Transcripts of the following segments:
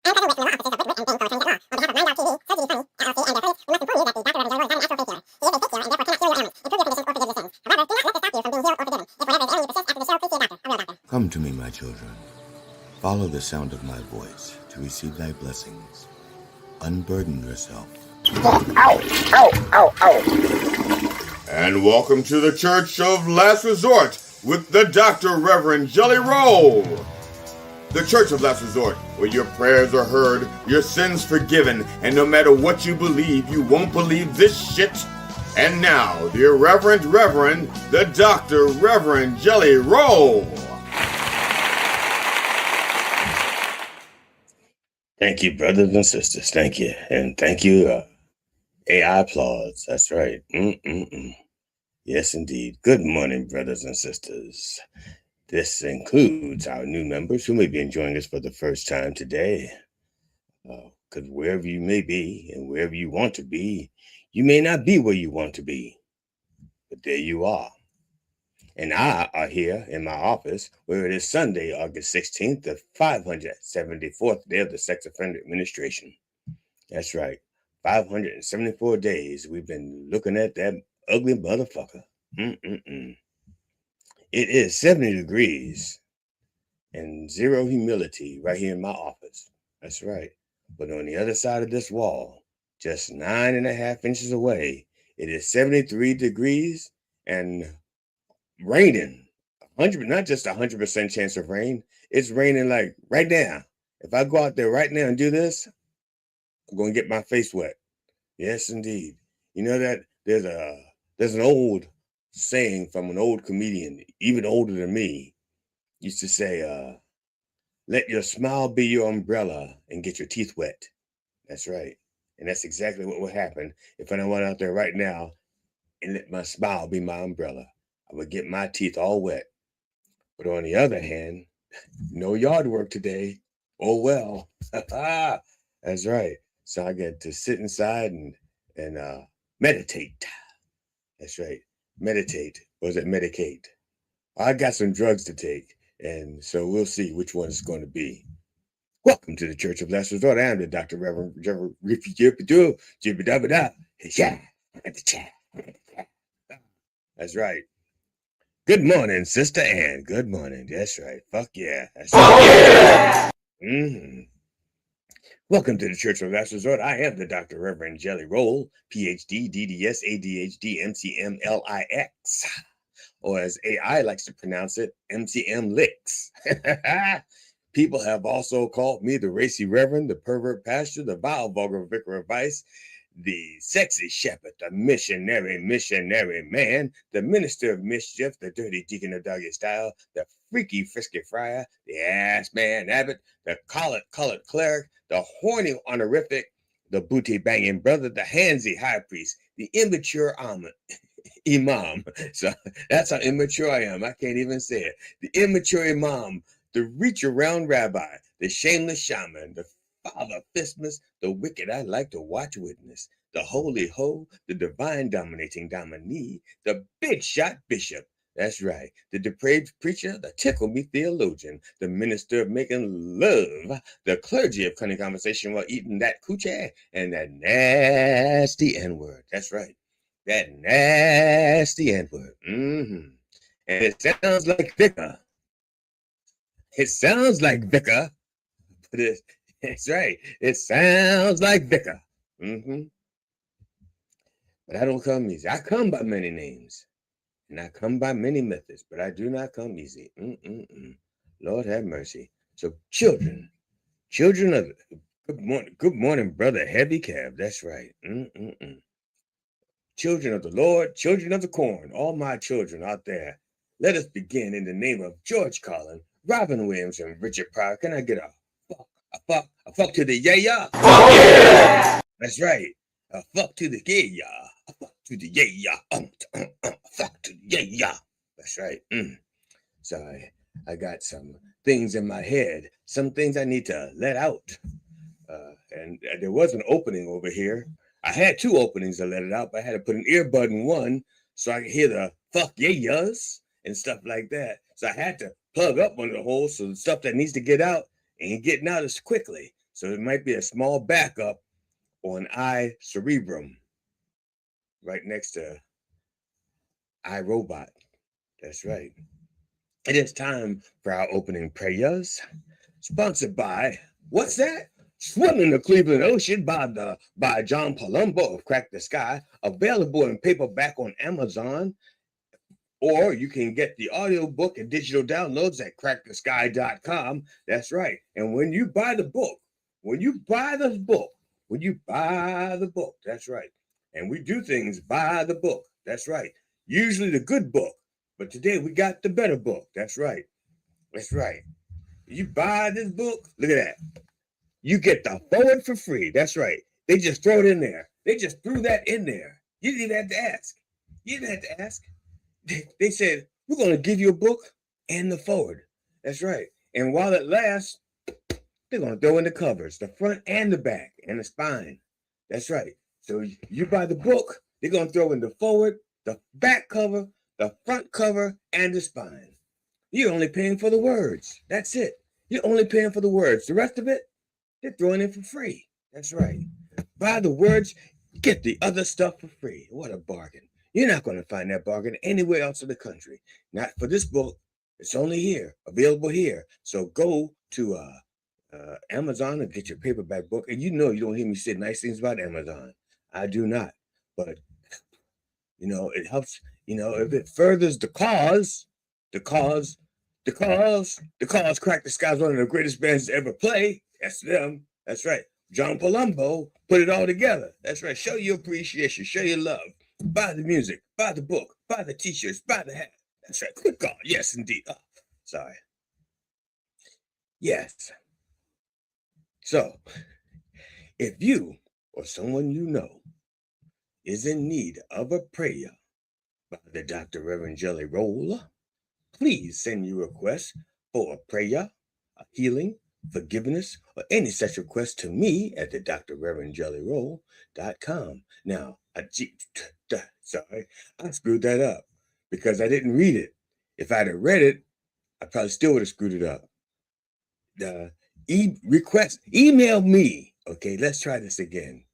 Come to me, my children. Follow the sound of my voice to receive thy blessings. Unburden yourself. Ow! Ow! Ow! Ow! And welcome to the Church of Last Resort with the Dr. Reverend Jelly Roll. The Church of Last Resort, where your prayers are heard, your sins forgiven, and no matter what you believe, you won't believe this shit. And now, the Reverend, the Dr. Reverend Jelly Roll. Thank you, brothers and sisters. Thank you. And thank you, AI applause. That's right. Yes, indeed. Good morning, brothers and sisters. This includes our new members who may be enjoying us for the first time today. Because wherever you may be and wherever you want to be, you may not be where you want to be. But there you are. And I are here in my office where it is Sunday, August 16th, the 574th day of the Sex Offender Administration. That's right. 574 days we've been looking at that ugly motherfucker. It is 70 degrees and zero humidity right here in my office. That's right. But on the other side of this wall, just 9.5 inches away, it is 73 degrees and raining. Not just 100% chance of rain. It's raining like right now. If I go out there right now and do this, I'm going to get my face wet. Yes, indeed. You know that there's an old saying from an old comedian, even older than me, used to say, let your smile be your umbrella and get your teeth wet. That's right. And that's exactly what would happen if I went out there right now and let my smile be my umbrella. I would get my teeth all wet. But on the other hand, no yard work today. Oh, well. That's right. So I get to sit inside and meditate. That's right. Meditate. Or is it medicate? I got some drugs to take. And so we'll see which one it's going to be. Welcome to the Church of Last Resort. I am the Dr. Reverend That's right. Good morning, Sister Ann. Good morning. That's right. Fuck yeah. That's right. Welcome to the Church of Last Resort. I am the Dr. Reverend Jelly Roll, PhD, DDS, ADHD, MCM, LIX. Or as AI likes to pronounce it, MCM Licks. People have also called me the racy reverend, the pervert pastor, the vile vulgar vicar of vice, the sexy shepherd, the missionary man, the minister of mischief, the dirty deacon of doggy style, the freaky frisky friar, the ass man abbot, the colored cleric, the horny honorific, the booty banging brother, the handsy high priest, the immature imam. So that's how immature I am. I can't even say it. The immature imam, the reach around rabbi, the shameless shaman, the Father Fistmas, the wicked I like to watch witness, the holy ho, the divine dominating dominee, the big shot bishop. That's right. The depraved preacher, the tickle me theologian, the minister of making love, the clergy of cunning conversation while eating that coochie, and that nasty N-word. That's right. That nasty N-word. And it sounds like vicar. It sounds like vicar, but that's right. It sounds like vicar. But I don't come easy. I come by many names, and I come by many methods, but I do not come easy. Lord have mercy. So children of good morning, brother Heavy Cab. That's right. Children of the Lord, children of the corn, all my children out there. Let us begin in the name of George Carlin, Robin Williams, and Richard Pryor. Can I get a fuck to the yeah? Yeah. That's right. A fuck to the yeah. A fuck to the yeah. Fuck to the yeah. That's right. So I got some things in my head, some things I need to let out. And there was an opening over here. I had two openings to let it out, but I had to put an earbud in one so I could hear the fuck yeah-yas and stuff like that. So I had to plug up one of the holes so the stuff that needs to get out ain't getting out as quickly. So it might be a small backup on I cerebrum right next to iRobot. That's right. It is time for our opening prayers, sponsored by, what's that? Swimming the Cleveland Ocean by John Palumbo of Crack the Sky, available in paperback on Amazon, or you can get the audiobook and digital downloads at crackthesky.com. That's right. And when you buy the book, that's right. And we do things by the book. That's right. Usually the good book. But today we got the better book. That's right. That's right. You buy this book, look at that. You get the forward for free. That's right. They just throw it in there. They just threw that in there. You didn't even have to ask. You didn't have to ask. They said, we're going to give you a book and the forward. That's right. And while it lasts, they're going to throw in the covers, the front and the back and the spine. That's right. So you buy the book, they're going to throw in the forward, the back cover, the front cover, and the spine. You're only paying for the words. That's it. You're only paying for the words. The rest of it, they're throwing in for free. That's right. Buy the words, get the other stuff for free. What a bargain. You're not going to find that bargain anywhere else in the country. Not for this book. It's only here, available here. So go to Amazon and get your paperback book. And you know you don't hear me say nice things about Amazon. I do not. But, it helps, if it furthers the cause, Crack the Sky is one of the greatest bands to ever play. That's them. That's right. John Palumbo put it all together. That's right. Show your appreciation. Show your love. Buy the music. Buy the book. Buy the t-shirts. Buy the hat. That's right. Click on. Yes, indeed. Oh, sorry. Yes. So, if you or someone you know is in need of a prayer by the Dr. Reverend Jelly Roll, please send your request for a prayer, a healing, forgiveness, or any such request to me at the drreverendjellyroll.com. Now, I screwed that up because I didn't read it. If I'd have read it, I probably still would have screwed it up. The email me. Okay, let's try this again.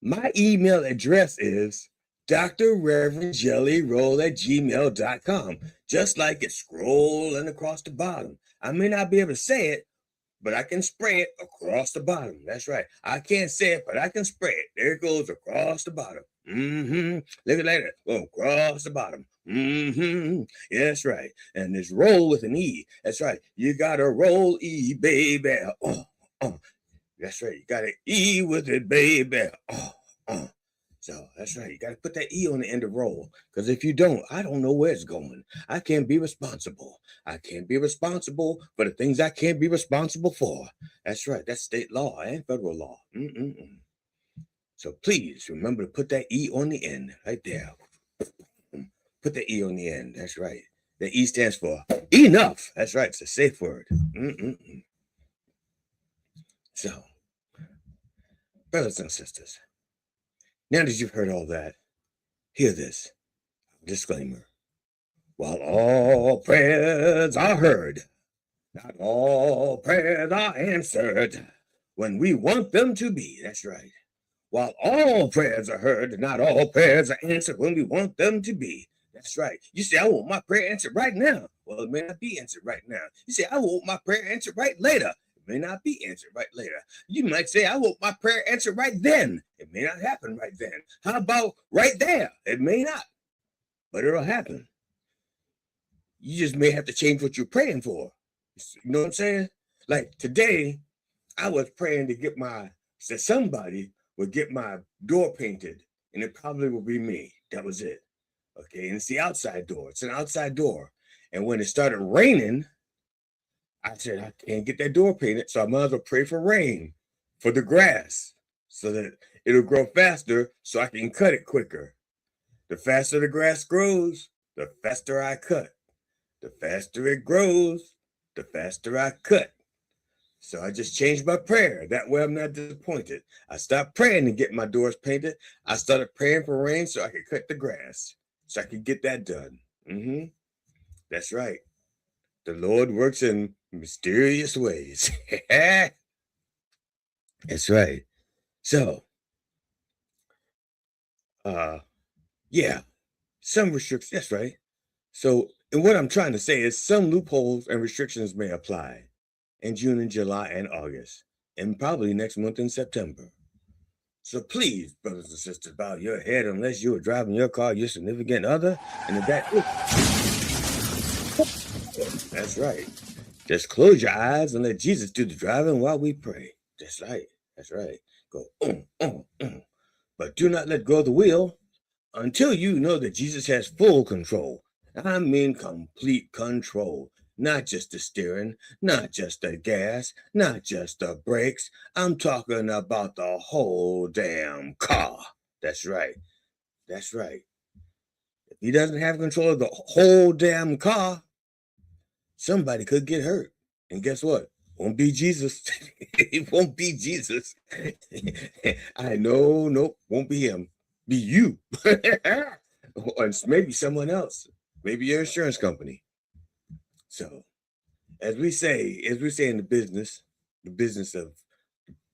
My email address is drreverendjellyroll@gmail.com. Just like it's scrolling across the bottom. I may not be able to say it, but I can spray it across the bottom. That's right. I can't say it, but I can spray it. There it goes across the bottom. Look at that. Go across the bottom. Yeah, that's right. And it's roll with an E. That's right. You got to roll E, baby. That's right. You got an E with it, baby. So that's right. You got to put that E on the end of roll. Because if you don't, I don't know where it's going. I can't be responsible. I can't be responsible for the things I can't be responsible for. That's right. That's state law and federal law. So please remember to put that E on the end right there. Put the E on the end. That's right. The E stands for enough. That's right. It's a safe word. So, brothers and sisters, now that you've heard all that, hear this disclaimer. While all prayers are heard, not all prayers are answered when we want them to be. That's right. While all prayers are heard, not all prayers are answered when we want them to be. That's right. You say, I want my prayer answered right now. Well, it may not be answered right now. You say, I want my prayer answered right later. It may not be answered right later. You might say, I want my prayer answered right then. It may not happen right then. How about right there? It may not, but it'll happen. You just may have to change what you're praying for. You know what I'm saying? Like today, I was praying to get somebody would get my door painted, and it probably will be me. That was it. Okay, and it's the outside door. It's an outside door. And when it started raining, I said, I can't get that door painted, so I might as well pray for rain for the grass so that it'll grow faster so I can cut it quicker. The faster the grass grows, the faster I cut. The faster it grows, the faster I cut. So I just changed my prayer. That way I'm not disappointed. I stopped praying to get my doors painted. I started praying for rain so I could cut the grass, so I could get that done. That's right. The Lord works in mysterious ways. That's right. So, yeah, some restrictions. That's right. So, and what I'm trying to say is some loopholes and restrictions may apply in June and July and August, and probably next month in September. So please, brothers and sisters, bow your head unless you are driving your car, your significant other, and if that is, that's right. Just close your eyes and let Jesus do the driving while we pray. That's right. That's right. Go, but do not let go of the wheel until you know that Jesus has full control. I mean, complete control. Not just the steering, not just the gas, not just the brakes. I'm talking about the whole damn car. That's right. That's right. If he doesn't have control of the whole damn car, somebody could get hurt. And guess what? Won't be Jesus. It won't be Jesus. I know, nope, won't be him. Be you. Or maybe someone else. Maybe your insurance company. So, as we say in the business of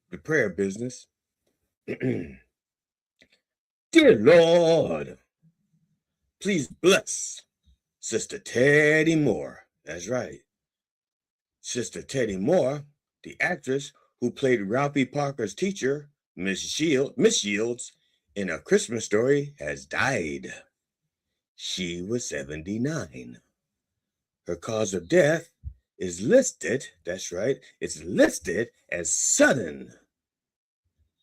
the prayer business, dear Lord, please bless Sister Teddy Moore. That's right. Sister Teddy Moore, the actress who played Ralphie Parker's teacher, Miss Shields, in A Christmas Story, has died. She was 79. Her cause of death is listed, that's right, it's listed as sudden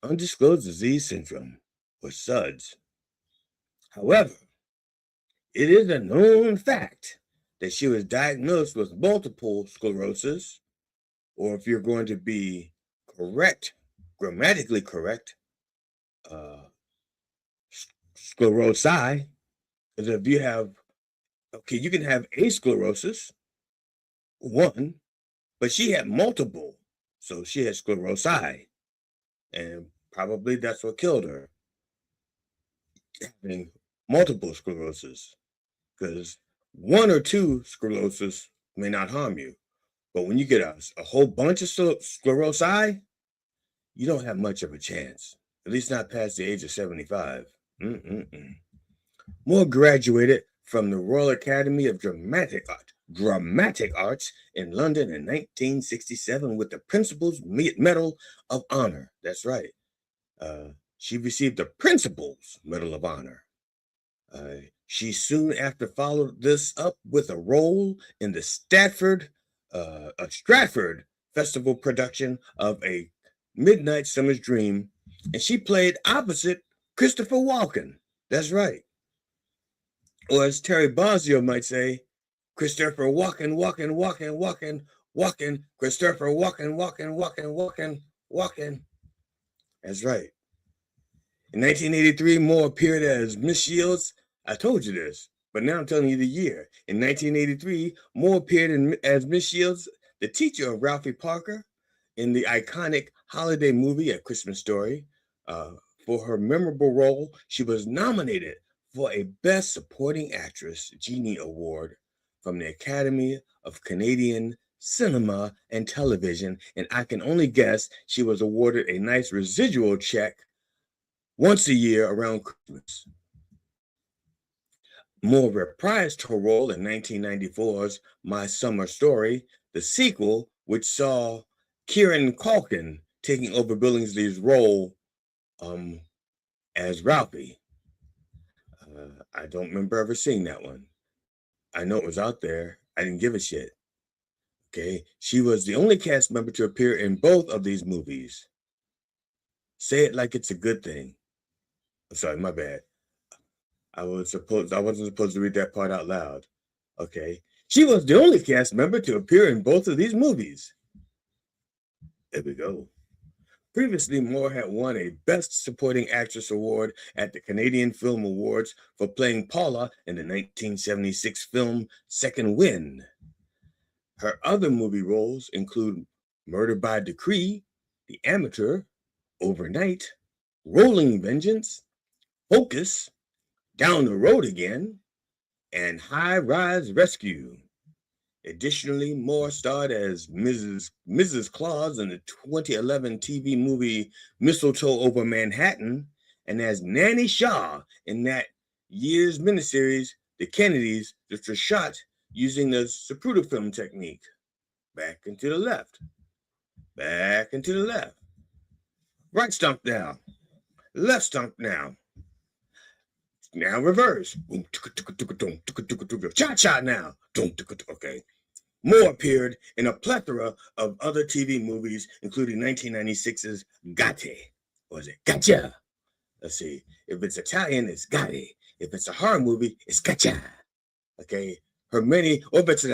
undisclosed disease syndrome, or SUDS. However, it is a known fact that she was diagnosed with multiple sclerosis, or if you're going to be correct, grammatically correct, sclerosi, because if you have, okay, you can have asclerosis, one, but she had multiple, so she had sclerosi, and probably that's what killed her, having multiple sclerosis, because one or two sclerosis may not harm you, but when you get a whole bunch of sclerosi, you don't have much of a chance, at least not past the age of 75. Moore graduated from the Royal Academy of Dramatic Arts in London in 1967 with the Principal's Medal of Honor. That's right. She received the Principal's Medal of Honor. She soon after followed this up with a role in the Stratford Festival production of A Midnight Summer's Dream, and she played opposite Christopher Walken. That's right. Or as Terry Bozzio might say, Christopher Walken, Christopher Walken. That's right. In 1983, Moore appeared as Miss Shields. I told you this, but now I'm telling you the year. In 1983, Moore appeared as Miss Shields, the teacher of Ralphie Parker, in the iconic holiday movie A Christmas Story. For her memorable role, she was nominated for a Best Supporting Actress Genie Award from the Academy of Canadian Cinema and Television, and I can only guess she was awarded a nice residual check once a year around Christmas. Moore reprised her role in 1994's My Summer Story, the sequel, which saw Kieran Culkin taking over Billingsley's role as Ralphie. I don't remember ever seeing that one. I know it was out there. I didn't give a shit. Okay, she was the only cast member to appear in both of these movies. Say it like it's a good thing. I'm sorry, my bad. I wasn't supposed to read that part out loud. Okay, she was the only cast member to appear in both of these movies. There we go. Previously, Moore had won a Best Supporting Actress award at the Canadian Film Awards for playing Paula in the 1976 film Second Wind. Her other movie roles include Murder by Decree, The Amateur, Overnight, Rolling Vengeance, Focus, Down the Road Again, and High Rise Rescue. Additionally, Moore starred as Mrs. Claus in the 2011 TV movie Mistletoe Over Manhattan and as Nanny Shaw in that year's miniseries The Kennedys, which was shot using the Zapruder film technique. Back and to the left. Back and to the left. Right stump now. Left stump now. Now reverse. Cha-cha now. Okay. Moore appeared in a plethora of other TV movies, including 1996's Gotti. Or is it Gotcha? Let's see. If it's Italian, it's Gotti. If it's a horror movie, it's Gotcha. Okay. If it's an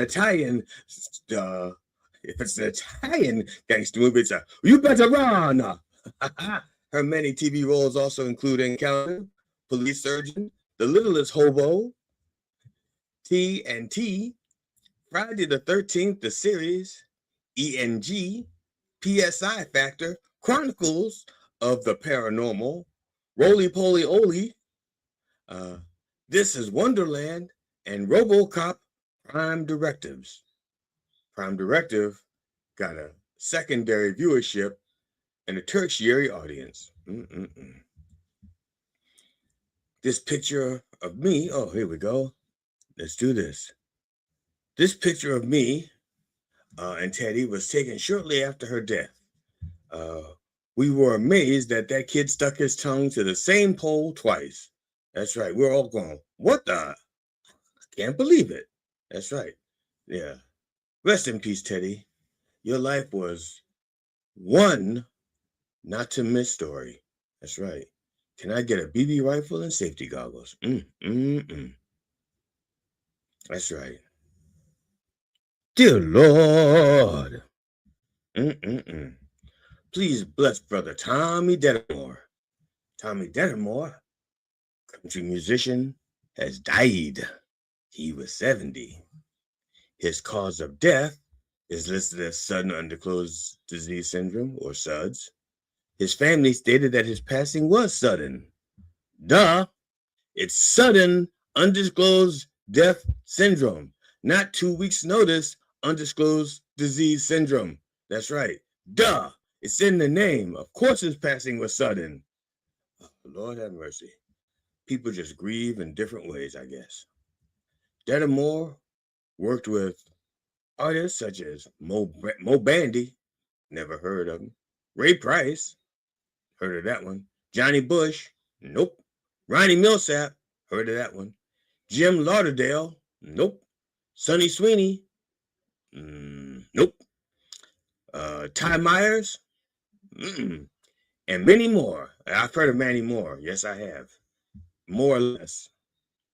Italian, gangster movie, it's You Better Run. Her many TV roles also include Encounter, Police Surgeon, The Littlest Hobo, T&T, Friday the 13th, the series, ENG, PSI Factor, Chronicles of the Paranormal, Roly Poly Oly, This is Wonderland, and RoboCop Prime Directives. Prime Directive got a secondary viewership and a tertiary audience. This picture of me, oh, here we go. Let's do this. This picture of me and Teddy was taken shortly after her death. We were amazed that kid stuck his tongue to the same pole twice. That's right. We're all going, what the? I can't believe it. That's right. Yeah. Rest in peace, Teddy. Your life was one not to miss story. That's right. Can I get a BB rifle and safety goggles? That's right. Dear Lord. Please bless Brother Tommy Denimore. Tommy Denimore, country musician, has died. He was 70. His cause of death is listed as sudden undisclosed disease syndrome, or SUDS. His family stated that his passing was sudden. Duh! It's sudden undisclosed death syndrome, not 2 weeks' notice undisclosed disease syndrome. That's right. Duh! It's in the name. Of course his passing was sudden. Oh, Lord have mercy. People just grieve in different ways, I guess. Denimore worked with artists such as Mo Bandy, never heard of him. Ray Price, heard of that one. Johnny Bush, nope. Ronnie Millsap, heard of that one. Jim Lauderdale, nope. Sonny Sweeney, nope. Ty Myers, and many more. I've heard of many more. Yes, I have. More or less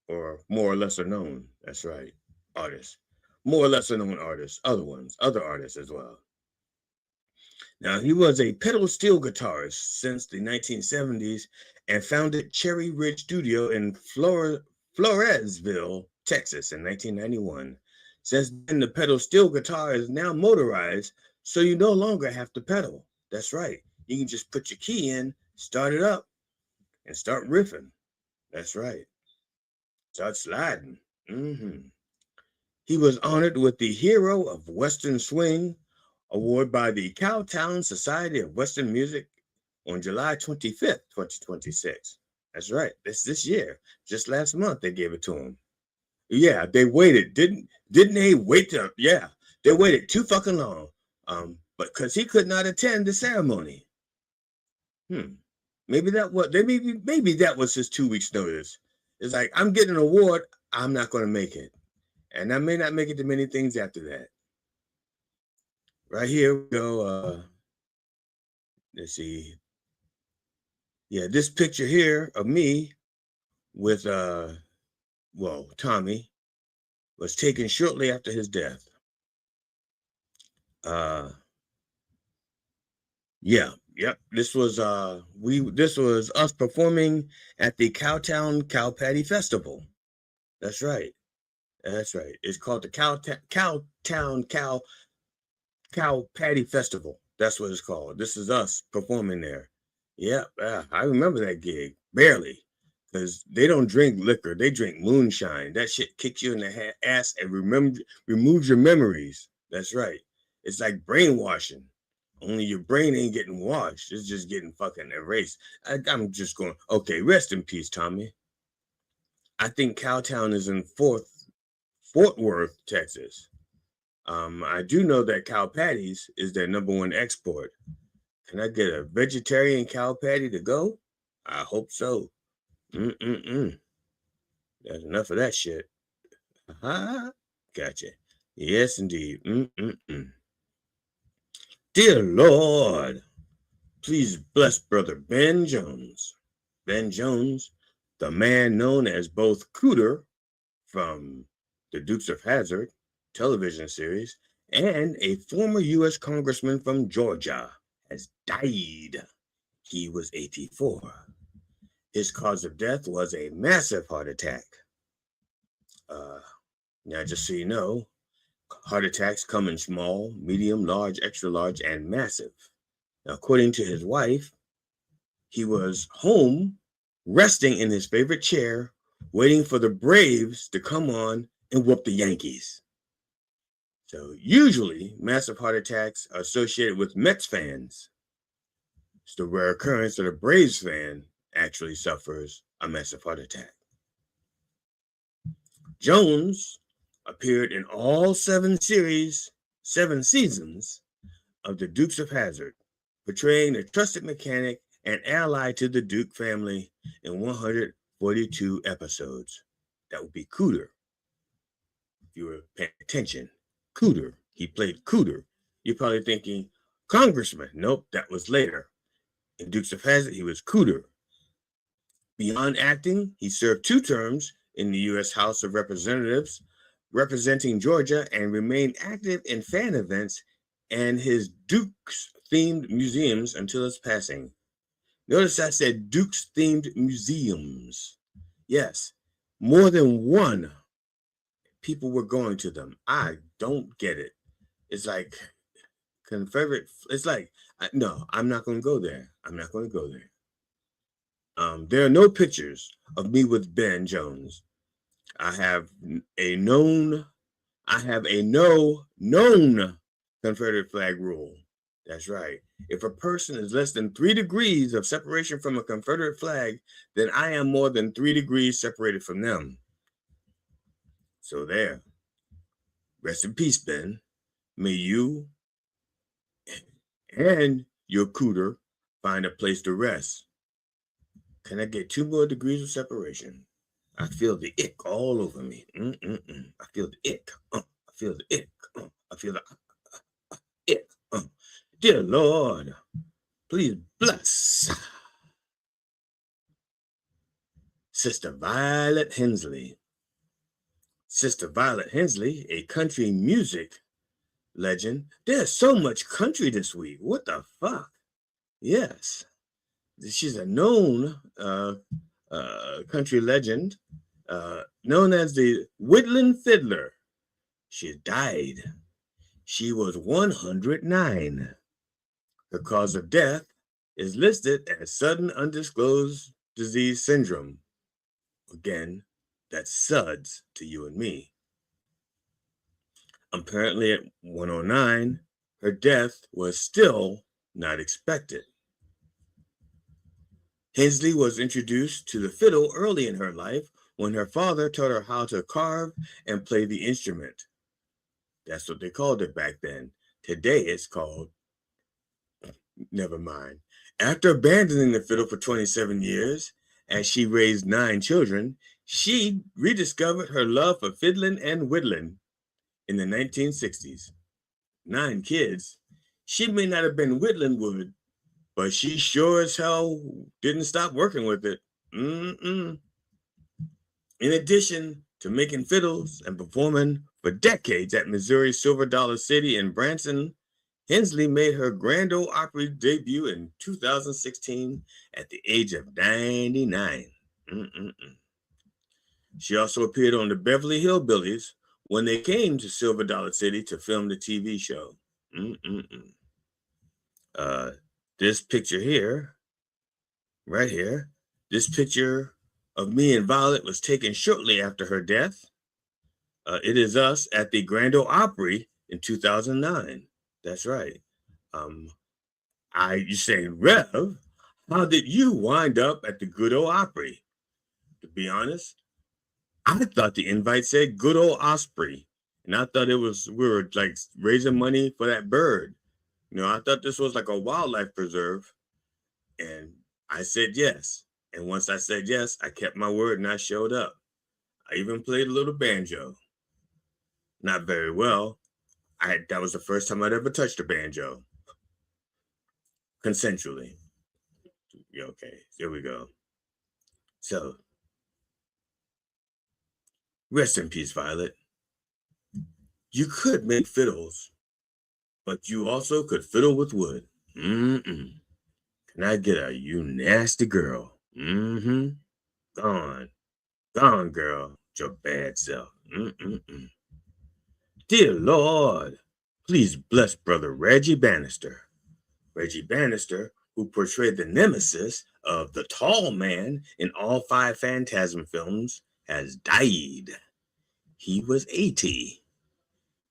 are known. That's right. Artists. More or lesser known artists. Other artists as well. Now, he was a pedal steel guitarist since the 1970s and founded Cherry Ridge Studio in Floresville, Texas in 1991. Since then, the pedal steel guitar is now motorized, so you no longer have to pedal. That's right. You can just put your key in, start it up, and start riffing. That's right. Start sliding. He was honored with the Hero of Western Swing Award by the Cowtown Society of Western Music on July 25th, 2026. That's right. This year. Just last month they gave it to him. Yeah, they waited. Didn't they wait to? Yeah, they waited too fucking long. But because he could not attend the ceremony. Maybe that was his 2 weeks notice. It's like, I'm getting an award, I'm not going to make it. And I may not make it to many things after that. Right here we go. Let's see. Yeah, this picture here of me with Tommy was taken shortly after his death. This was us performing at the Cowtown Cow Patty Festival. That's right. It's called the Cowtown Cow Patty Festival. That's what it's called. This is us performing there. Yeah, I remember that gig. Barely. because they don't drink liquor. They drink moonshine. That shit kicks you in the ass and removes your memories. That's right. It's like brainwashing. Only your brain ain't getting washed. It's just getting fucking erased. I'm just going, okay, rest in peace, Tommy. I think Cowtown is in Fort Worth, Texas. I do know that cow patties is their #1 export. Can I get a vegetarian cow patty to go? I hope so. There's enough of that shit. Gotcha. Yes, indeed. Dear Lord, please bless Brother Ben Jones. Ben Jones, the man known as both Cooter from the Dukes of Hazzard television series and a former U.S. congressman from Georgia, has died. He was 84. His cause of death was a massive heart attack. Now, just so you know, heart attacks come in small, medium, large, extra large, and massive. Now, according to his wife, he was home resting in his favorite chair, waiting for the Braves to come on and whoop the Yankees. So usually, massive heart attacks are associated with Mets fans. It's the rare occurrence that a Braves fan actually suffers a massive heart attack. Jones appeared in all 7 seasons of the Dukes of Hazzard, portraying a trusted mechanic and ally to the Duke family in 142 episodes. That would be Cooter. If you were paying attention, Cooter. He played Cooter. You're probably thinking, Congressman. Nope, that was later. In Dukes of Hazzard, he was Cooter. Beyond acting, he served 2 terms in the U.S. House of Representatives, representing Georgia, and remained active in fan events and his Dukes-themed museums until his passing. Notice I said Dukes-themed museums. Yes, more than one. People were going to them. I don't get it. It's like Confederate. It's like, no, I'm not going to go there. I'm not going to go there. There are no pictures of me with Ben Jones. I have a known Confederate flag rule. That's right. If a person is less than 3 degrees of separation from a Confederate flag, then I am more than 3 degrees separated from them. So there. Rest in peace, Ben. May you and your Cooter find a place to rest. Can I get 2 more degrees of separation? I feel the ick all over me. I feel the ick. I feel the ick. I feel the ick. Dear Lord, please bless Sister Violet Hensley. Sister Violet Hensley, a country music legend. There's so much country this week. What the fuck? Yes. She's a known country legend, known as the Woodland Fiddler. She died. She was 109. Her cause of death is listed as sudden undisclosed disease syndrome. Again, that's SUDS to you and me. Apparently at 109, her death was still not expected. Hensley was introduced to the fiddle early in her life when her father taught her how to carve and play the instrument. That's what they called it back then. Today it's called, never mind. After abandoning the fiddle for 27 years, as she raised 9 children, she rediscovered her love for fiddling and whittling in the 1960s. 9 kids. She may not have been whittling wood, but she sure as hell didn't stop working with it. In addition to making fiddles and performing for decades at Missouri's Silver Dollar City in Branson, Hensley made her Grand Ole Opry debut in 2016 at the age of 99. She also appeared on the Beverly Hillbillies when they came to Silver Dollar City to film the TV show. This picture here, right here, this picture of me and Violet was taken shortly after her death. It Is Us at the Grand Ole Opry in 2009. That's right. You say, Rev, how did you wind up at the Good Ole Opry? To be honest, I thought the invite said Good Ole Osprey, and I thought we were like raising money for that bird. I thought this was like a wildlife preserve, and I said yes. And once I said yes, I kept my word and I showed up. I even played a little banjo. Not very well. That was the first time I'd ever touched a banjo. Consensually. Okay, here we go. So, rest in peace, Violet. You could make fiddles, but you also could fiddle with wood. Can I get a you nasty girl? Gone, girl, your bad self. Dear Lord, please bless Brother Reggie Bannister. Reggie Bannister, who portrayed the nemesis of the tall man in all 5 Phantasm films, has died. He was 80.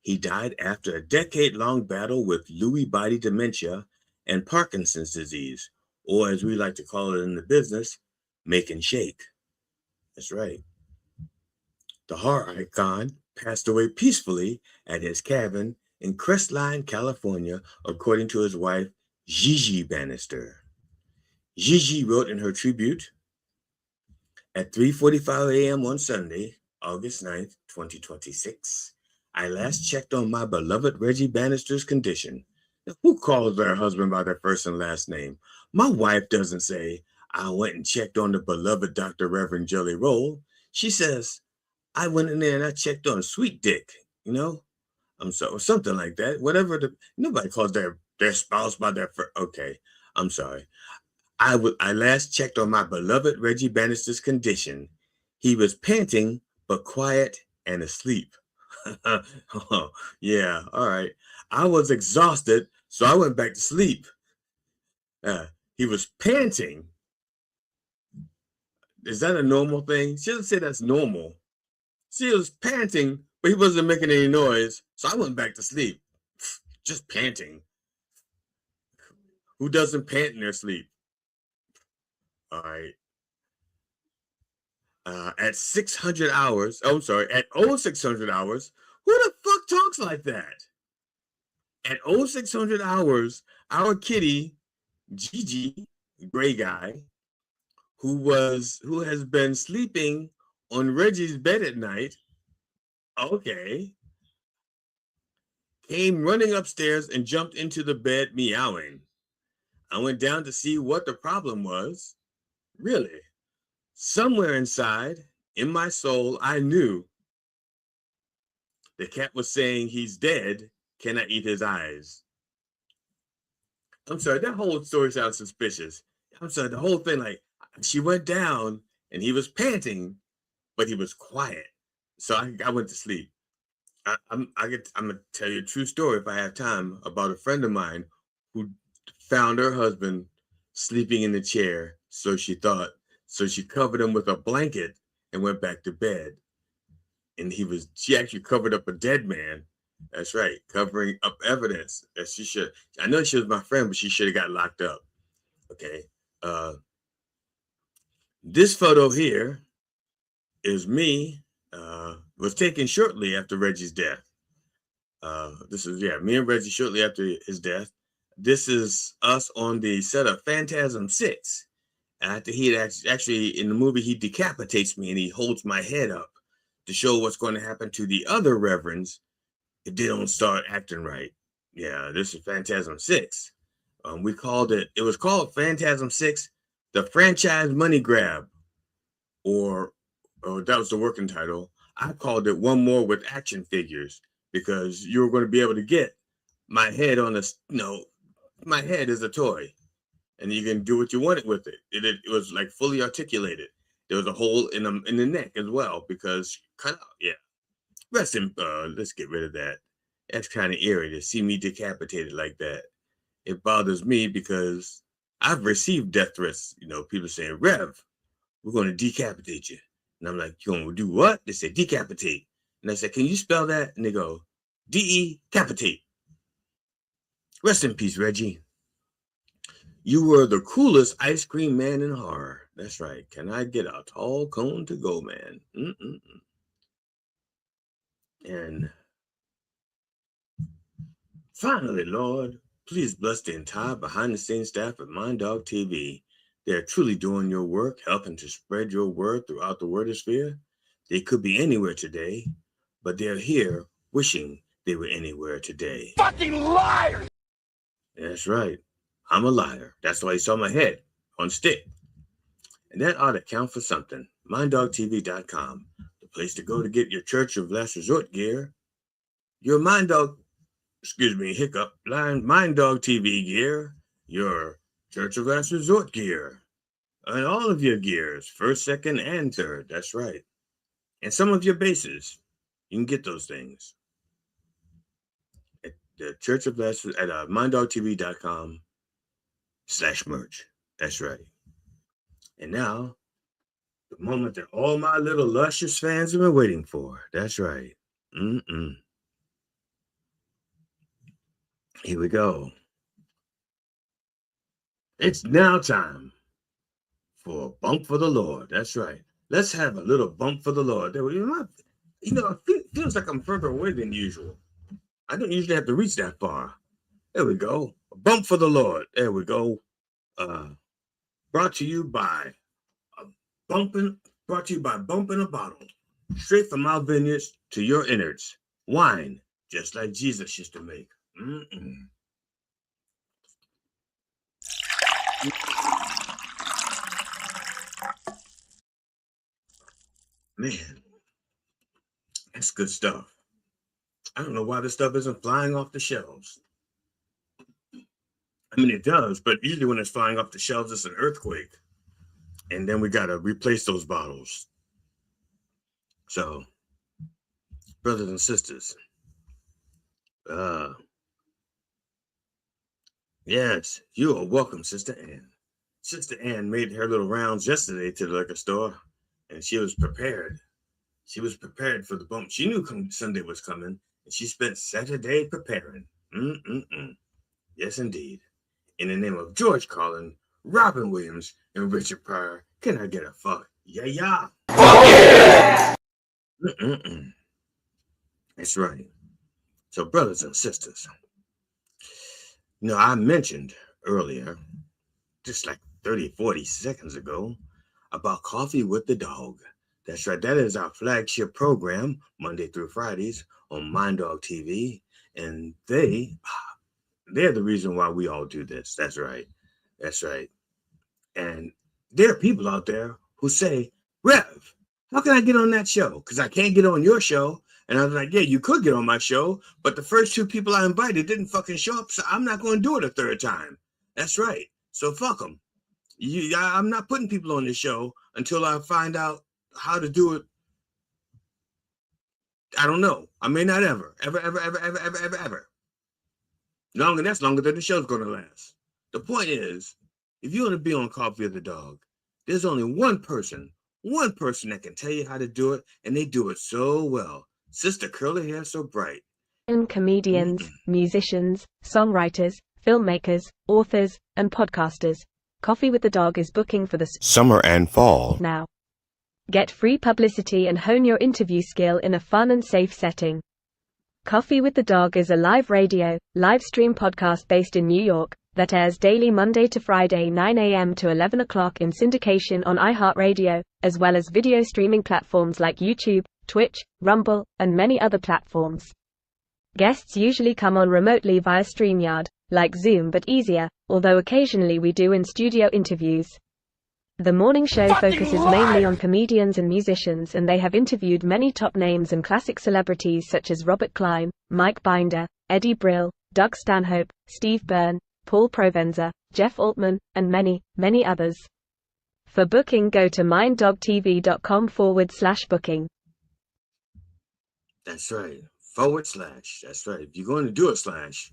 He died after a decade-long battle with Lewy body dementia and Parkinson's disease, or as we like to call it in the business, make and shake. That's right. The horror icon passed away peacefully at his cabin in Crestline, California, according to his wife, Gigi Bannister. Gigi wrote in her tribute, at 3:45 a.m. on Sunday, August 9th, 2026, I last checked on my beloved Reggie Bannister's condition. Now, who calls their husband by their first and last name? My wife doesn't say, I went and checked on the beloved Dr. Reverend Jelly Roll. She says, I went in there and I checked on Sweet Dick, or something like that. Whatever nobody calls their spouse by their first. Okay, I'm sorry. I last checked on my beloved Reggie Bannister's condition. He was panting, but quiet and asleep. Oh, yeah, all right. I was exhausted, so I went back to sleep. He was panting. Is that a normal thing? She doesn't say that's normal. She was panting, but he wasn't making any noise, so I went back to sleep. Just panting. Who doesn't pant in their sleep? All right. At 600 hours, at 0600 hours, who the fuck talks like that? At 0600 hours, our kitty, Gigi, gray guy, who has been sleeping on Reggie's bed at night, came running upstairs and jumped into the bed meowing. I went down to see what the problem was. Really? Somewhere inside, in my soul, I knew the cat was saying he's dead. Can I eat his eyes? I'm sorry, that whole story sounds suspicious. I'm sorry, the whole thing, like, she went down and he was panting, but he was quiet. So I went to sleep. I'm gonna tell you a true story if I have time about a friend of mine who found her husband sleeping in the chair. So she covered him with a blanket and went back to bed. And she actually covered up a dead man. That's right, covering up evidence that she should. I know she was my friend, but she should have got locked up. Okay. This photo here is me. Was taken shortly after Reggie's death. This is me and Reggie shortly after his death. This is us on the set of Phantasm 6. After he had actually in the movie, he decapitates me and he holds my head up to show what's going to happen to the other reverends if they don't start acting right. Yeah, this is Phantasm 6. It was called Phantasm 6, the franchise money grab, or that was the working title. I called it One More with Action Figures because you were going to be able to get my head on my head is a toy. And you can do what you wanted with it. It was like fully articulated. There was a hole in the neck as well because cut out. Yeah, let's get rid of that. That's kind of eerie to see me decapitated like that. It bothers me because I've received death threats. People saying, Rev, we're going to decapitate you. And I'm like, you going to do what? They say, decapitate. And I said, can you spell that? And they go, D-E-capitate. Rest in peace, Reggie. You were the coolest ice cream man in horror. That's right. Can I get a tall cone to go, man? And finally, Lord, please bless the entire behind-the-scenes staff at Mind Dog TV. They are truly doing your work, helping to spread your word throughout the wordosphere. They could be anywhere today, but they're here wishing they were anywhere today. Fucking liars! That's right. I'm a liar. That's why you saw my head on stick. And that ought to count for something. MindDogTV.com, the place to go to get your Church of Last Resort gear, your Mind Dog TV gear, your Church of Last Resort gear, and all of your gears, first, second, and third. That's right. And some of your bases. You can get those things at the Church of Last at MindDogTV.com/merch. That's right. And now, the moment that all my little luscious fans have been waiting for. That's right. Here we go. It's now time for a bump for the Lord. That's right. Let's have a little bump for the Lord. It feels like I'm further away than usual. I don't usually have to reach that far. There we go. A bump for the Lord. There we go. Brought to you by bumping a bottle. Straight from our vineyards to your innards. Wine, just like Jesus used to make. Man, that's good stuff. I don't know why this stuff isn't flying off the shelves. I mean, it does, but usually when it's flying off the shelves, it's an earthquake. And then we got to replace those bottles. So, brothers and sisters, yes, you are welcome, Sister Ann. Sister Ann made her little rounds yesterday to the liquor store, and she was prepared. She was prepared for the bump. She knew Sunday was coming, and she spent Saturday preparing. Yes, indeed. In the name of George Carlin, Robin Williams, and Richard Pryor, can I get a fuck? Yeah. Fuck yeah! That's right. So, brothers and sisters, I mentioned earlier, just like 30, 40 seconds ago, about Coffee with the Dog. That's right. That is our flagship program, Monday through Fridays on Mind Dog TV. And they're the reason why we all do this. That's right. That's right. And there are people out there who say, Rev, how can I get on that show? Because I can't get on your show. And I was like, yeah, you could get on my show, but the first two people I invited didn't fucking show up, so I'm not going to do it a third time. That's right. So fuck them. I'm not putting people on this show until I find out how to do it. I don't know. I may not ever. That's longer than the show's going to last. The point is, if you want to be on Coffee with the Dog, there's only one person that can tell you how to do it, and they do it so well. Sister Curly Hair So Bright. And comedians, musicians, songwriters, filmmakers, authors, and podcasters. Coffee with the Dog is booking for the summer and fall. Now. Get free publicity and hone your interview skill in a fun and safe setting. Coffee with the Dog is a live radio, live stream podcast based in New York that airs daily Monday to Friday 9 a.m. to 11 o'clock in syndication on iHeartRadio, as well as video streaming platforms like YouTube, Twitch, Rumble, and many other platforms. Guests usually come on remotely via StreamYard, like Zoom but easier, although occasionally we do in-studio interviews. The morning show focuses mainly on comedians and musicians, and they have interviewed many top names and classic celebrities such as Robert Klein, Mike Binder, Eddie Brill, Doug Stanhope, Steve Byrne, Paul Provenza, Jeff Altman, and many, many others. For booking, go to minddogtv.com/booking. That's right. / That's right. If you're going to do a slash,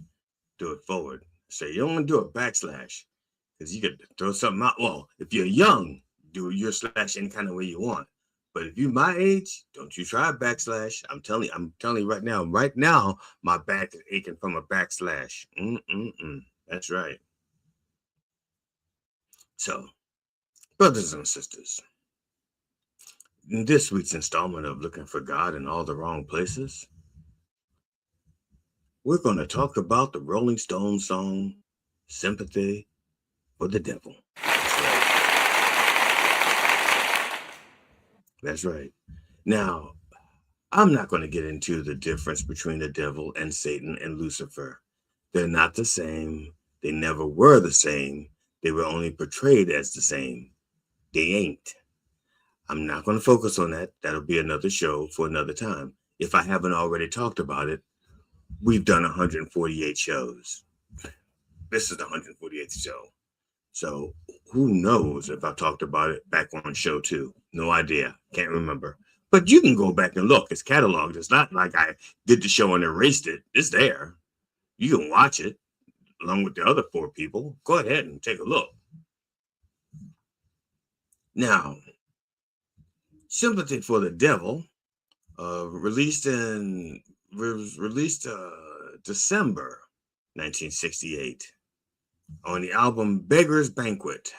do it forward. So you don't want to do a backslash, because you could throw something out. Well, if you're young, do your slash any kind of way you want. But if you my age, don't you try a backslash. I'm telling you right now, my back is aching from a backslash. That's right. So, brothers and sisters, in this week's installment of Looking for God in All the Wrong Places, we're going to talk about the Rolling Stones song, Sympathy for the Devil. That's right. Now, I'm not going to get into the difference between the devil and Satan and Lucifer. They're not the same. They never were the same. They were only portrayed as the same. They ain't. I'm not going to focus on that. That'll be another show for another time. If I haven't already talked about it, we've done 148 shows. This is the 148th show. So who knows if I talked about it back on show 2. No idea. Can't remember. But you can go back and look. It's cataloged. It's not like I did the show and erased it. It's there. You can watch it along with the other 4 people. Go ahead and take a look. Now, Sympathy for the Devil released December 1968 on the album Beggars Banquet.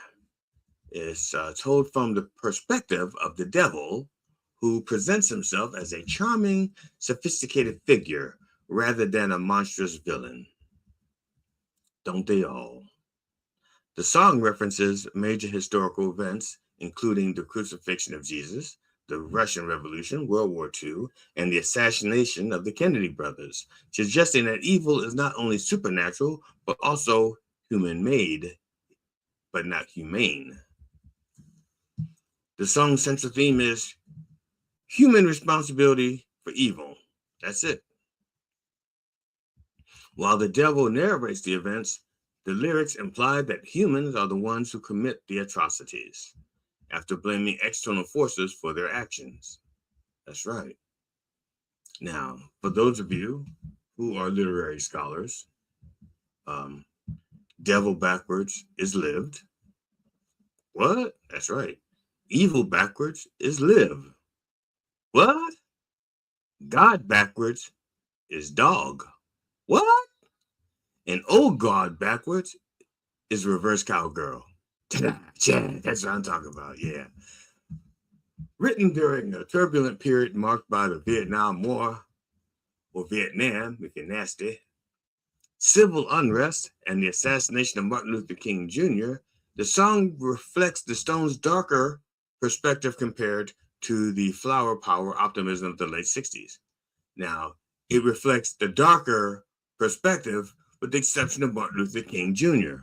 It's told from the perspective of the devil, who presents himself as a charming, sophisticated figure rather than a monstrous villain. Don't they all? The song references major historical events, including the crucifixion of Jesus, the Russian Revolution, World War II, and the assassination of the Kennedy brothers, suggesting that evil is not only supernatural, but also human-made, but not humane. The song's central theme is human responsibility for evil. That's it. While the devil narrates the events, the lyrics imply that humans are the ones who commit the atrocities, after blaming external forces for their actions. That's right. Now, for those of you who are literary scholars, devil backwards is lived. What? That's right. Evil backwards is live. What? God backwards is dog. What? And old God backwards is reverse cowgirl. Ta-da! That's what I'm talking about, yeah. Written during a turbulent period marked by the Vietnam War, or Vietnam, if you're nasty, civil unrest, and the assassination of Martin Luther King Jr., the song reflects the Stones' darker perspective compared to the flower power optimism of the late 60s. Now, it reflects the darker perspective with the exception of Martin Luther King Jr.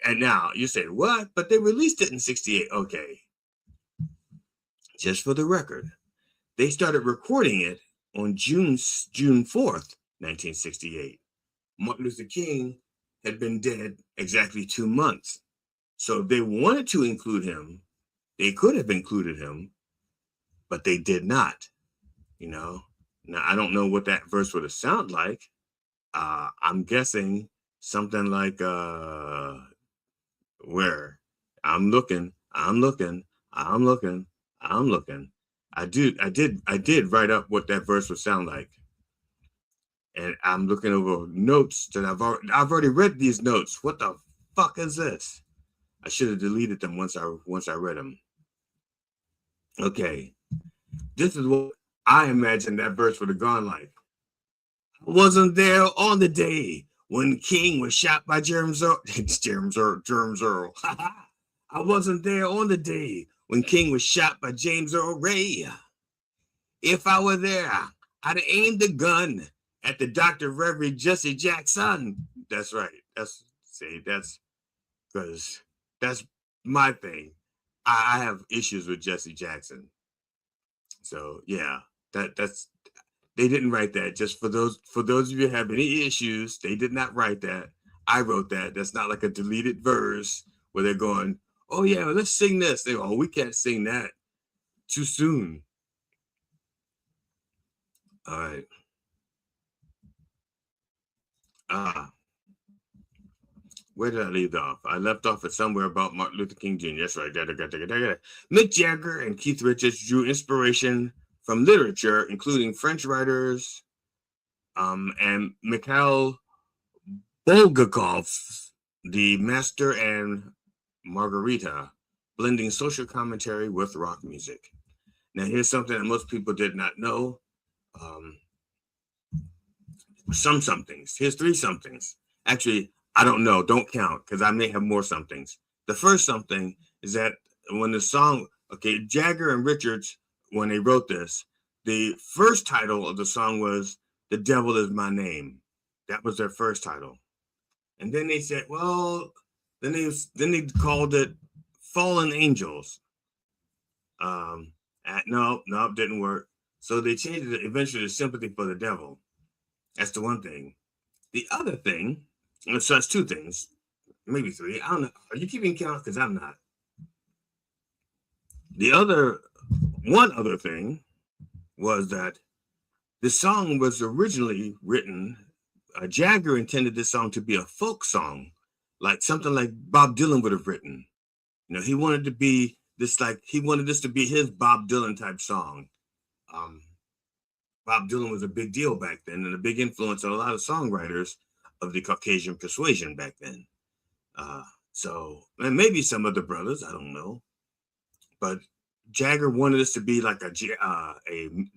And now you say, what? But they released it in 68. Okay. Just for the record, they started recording it on June 4th, 1968. Martin Luther King had been dead exactly 2 months. So if they wanted to include him, they could have included him, but they did not. You know, now I don't know what that verse would have sounded like. I'm guessing something like where I'm looking. I did write up what that verse would sound like. And I'm looking over notes that I've already read these notes. What the fuck is this? I should have deleted them once I read them. Okay. This is what I imagine that verse would have gone like. I wasn't there on the day when King was shot by Germs Earl. Germs Earl. I wasn't there on the day when King was shot by James Earl Ray. If I were there, I'd have aimed the gun at the Dr. Reverend Jesse Jackson. That's right. That's because that's my thing. I have issues with Jesse Jackson. So yeah, that's they didn't write that. Just for those of you who have any issues, they did not write that. I wrote that. That's not like a deleted verse where they're going, oh yeah, let's sing this. They go, oh, we can't sing that. Too soon. All right. Where did I leave off? I left off at somewhere about Martin Luther King Jr. That's right. Mick Jagger and Keith Richards drew inspiration from literature, including French writers and Mikhail Bulgakov's The Master and Margarita, blending social commentary with rock music. Now, here's something that most people did not know. Some somethings. Here's three somethings. Actually, I don't know. Don't count, because I may have more somethings. The first something is that when the song, Jagger and Richards, when they wrote this, the first title of the song was "The Devil Is My Name." That was their first title. And then they said, well, then they called it "Fallen Angels." No, didn't work. So they changed it eventually to "Sympathy for the Devil." That's the one thing. The other thing, so that's two things, maybe three. I don't know. Are you keeping count? Because I'm not. One other thing was that the song was originally written. Jagger intended this song to be a folk song, like something like Bob Dylan would have written. He wanted to be this, he wanted this to be his Bob Dylan type song. Bob Dylan was a big deal back then and a big influence on a lot of songwriters of the Caucasian persuasion back then. And maybe some of the brothers, I don't know. But Jagger wanted this to be like a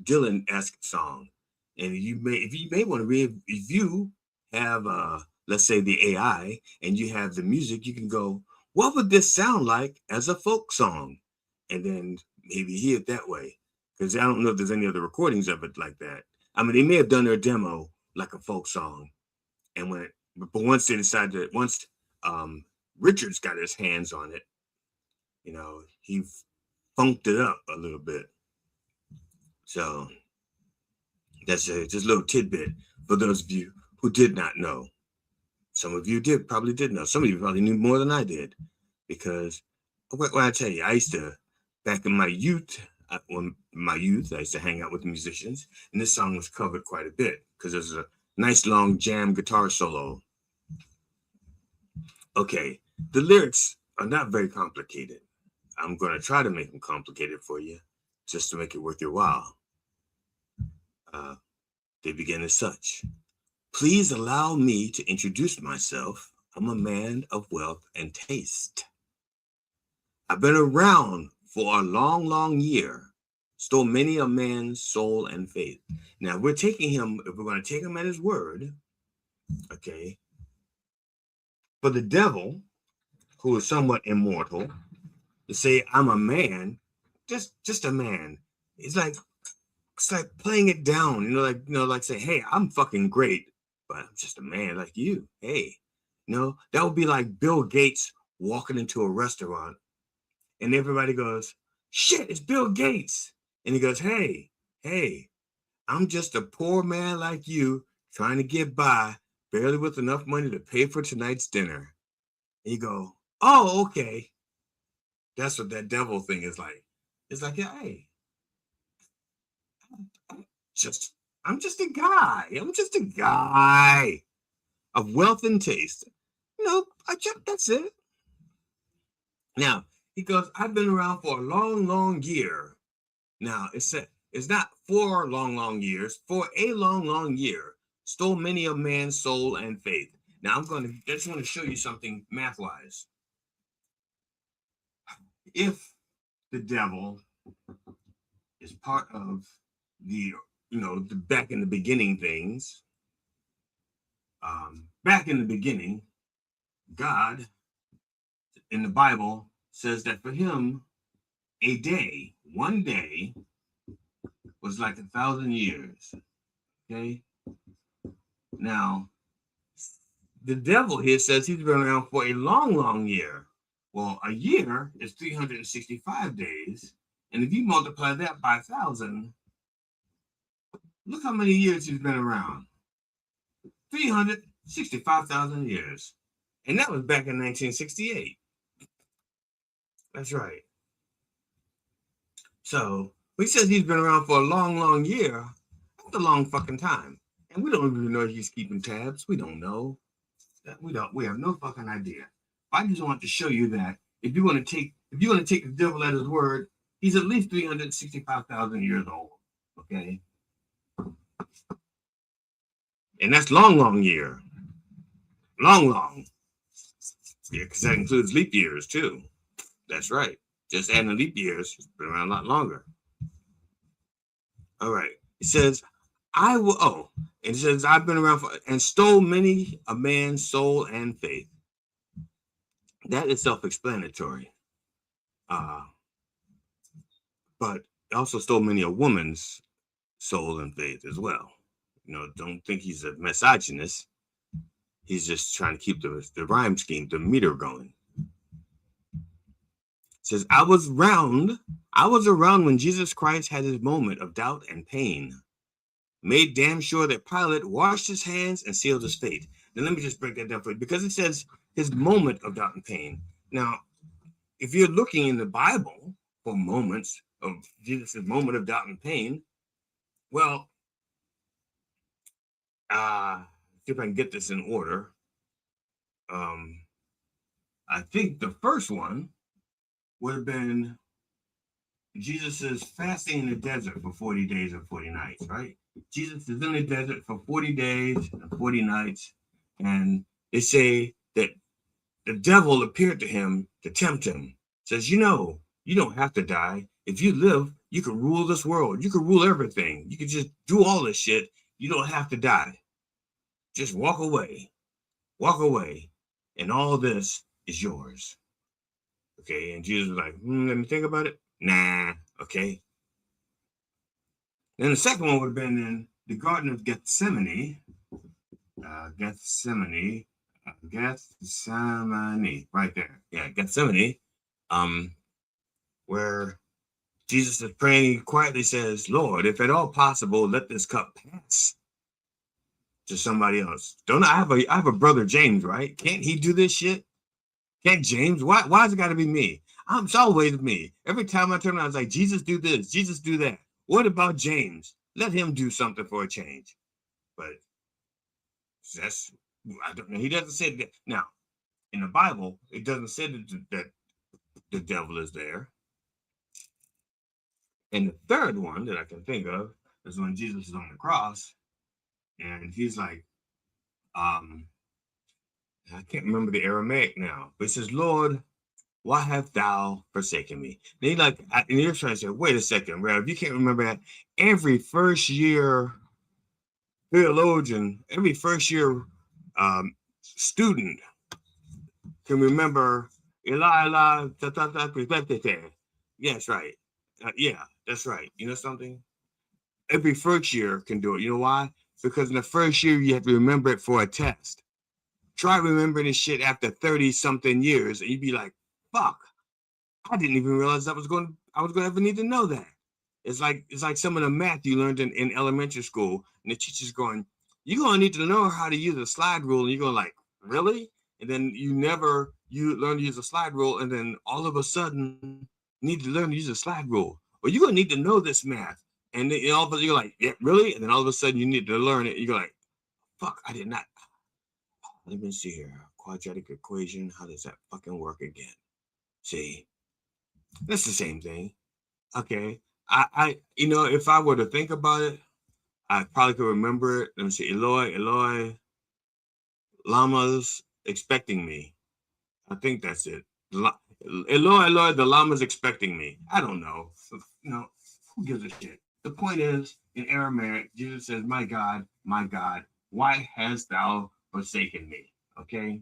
Dylan-esque song. And if you may want to read, if you have, let's say, the AI and you have the music, you can go, what would this sound like as a folk song? And then maybe hear it that way. Because I don't know if there's any other recordings of it like that. I mean, they may have done their demo like a folk song. But once they decided once Richards got his hands on it, he funked it up a little bit. So that's just a little tidbit for those of you who did not know. Some of you probably did know. Some of you probably knew more than I did. Because what I tell you, I used to, back in my youth, I used to hang out with musicians, and this song was covered quite a bit because there's a nice long jam guitar solo. Okay, the lyrics are not very complicated. I'm going to try to make them complicated for you, just to make it worth your while. They begin as such. Please allow me to introduce myself. I'm a man of wealth and taste. I've been around for a long, long year, stole many a man's soul and faith. Now, if we're going to take him at his word, okay, for the devil, who is somewhat immortal, to say, I'm a man, just a man, it's like playing it down, like say, hey, I'm fucking great, but I'm just a man like you. Hey, that would be like Bill Gates walking into a restaurant and everybody goes, shit, it's Bill Gates. And he goes, hey, I'm just a poor man like you trying to get by, barely with enough money to pay for tonight's dinner. And you go, oh, okay. That's what that devil thing is like. It's like, hey, I'm just a guy. I'm just a guy of wealth and taste. That's it. Now, he goes, I've been around for a long, long year. Now, it's not for long, long years, for a long, long year. Stole many a man's soul and faith. Now, I just want to show you something math-wise. If the devil is part of the back in the beginning things, back in the beginning, God in the Bible says that for him, one day was like 1,000 years. Okay. Now, the devil here says he's been around for a long, long year. Well, a year is 365 days. And if you multiply that by 1,000, look how many years he's been around. 365,000 years. And that was back in 1968. That's right. So, he says he's been around for a long, long year. That's a long fucking time. And we don't even know if he's keeping tabs. We don't know. We have no fucking idea. I just want to show you that if you're going to take the devil at his word, he's at least 365,000 years old. Okay, and that's long year, long. Yeah, because that includes leap years too. That's right. Just adding the leap years, it's been around a lot longer. All right. It says, it says, I've been around and stole many a man's soul and faith. That is self-explanatory. But it also stole many a woman's soul and faith as well. Don't think he's a misogynist. He's just trying to keep the rhyme scheme, the meter going. It says, I was around when Jesus Christ had his moment of doubt and pain. Made damn sure that Pilate washed his hands and sealed his fate. Now let me just break that down for you, because it says his moment of doubt and pain. Now, if you're looking in the Bible for moments of Jesus' moment of doubt and pain, well, see if I can get this in order. I think the first one would have been Jesus' fasting in the desert for 40 days and 40 nights, right? Jesus is in the desert for 40 days and 40 nights, and they say that the devil appeared to him to tempt him. Says, you don't have to die. If you live, you can rule this world. You can rule everything. You can just do all this shit. You don't have to die. Just walk away, and all this is yours. Okay, and Jesus was like, let me think about it. Nah, okay. Then the second one would have been in the Garden of Gethsemane. Gethsemane, right there. Yeah, Gethsemane, where Jesus is praying, he quietly says, Lord, if at all possible, let this cup pass to somebody else. I have a brother, James, right? Can't he do this shit? Can't James? Why has it got to be me? It's always me. Every time I turn around, I was like, Jesus, do this. Jesus, do that. What about James? Let him do something for a change. But I don't know. He doesn't say that. Now, in the Bible, it doesn't say that the devil is there. And the third one that I can think of is when Jesus is on the cross, and he's like, I can't remember the Aramaic now, but it says, Lord, why have thou forsaken me? And you're trying to say, wait a second, Rev, you can't remember that. Every first year theologian, every first year student can remember Eli, yes, right. Yeah, that's right. You know something? Every first year can do it. You know why? Because in the first year, you have to remember it for a test. Try remembering this shit after 30-something years, and you'd be like, fuck, I didn't even realize I was going to ever need to know that. It's like some of the math you learned in elementary school, and the teacher's going, you're going to need to know how to use a slide rule, and you're going like, really? And then you learn to use a slide rule, and then all of a sudden need to learn to use a slide rule. Or you're going to need to know this math. And then all of a sudden you're like, yeah, really? And then all of a sudden you need to learn it. You're like, fuck, I did not. Let me see here. Quadratic equation. How does that fucking work again? See, that's the same thing. Okay. I if I were to think about it, I probably could remember it. Let me see. Eloi, llamas expecting me. I think that's it. Eloi, the llama's expecting me. I don't know. Who gives a shit? The point is, in Aramaic, Jesus says, my God, why hast thou forsaken me? Okay?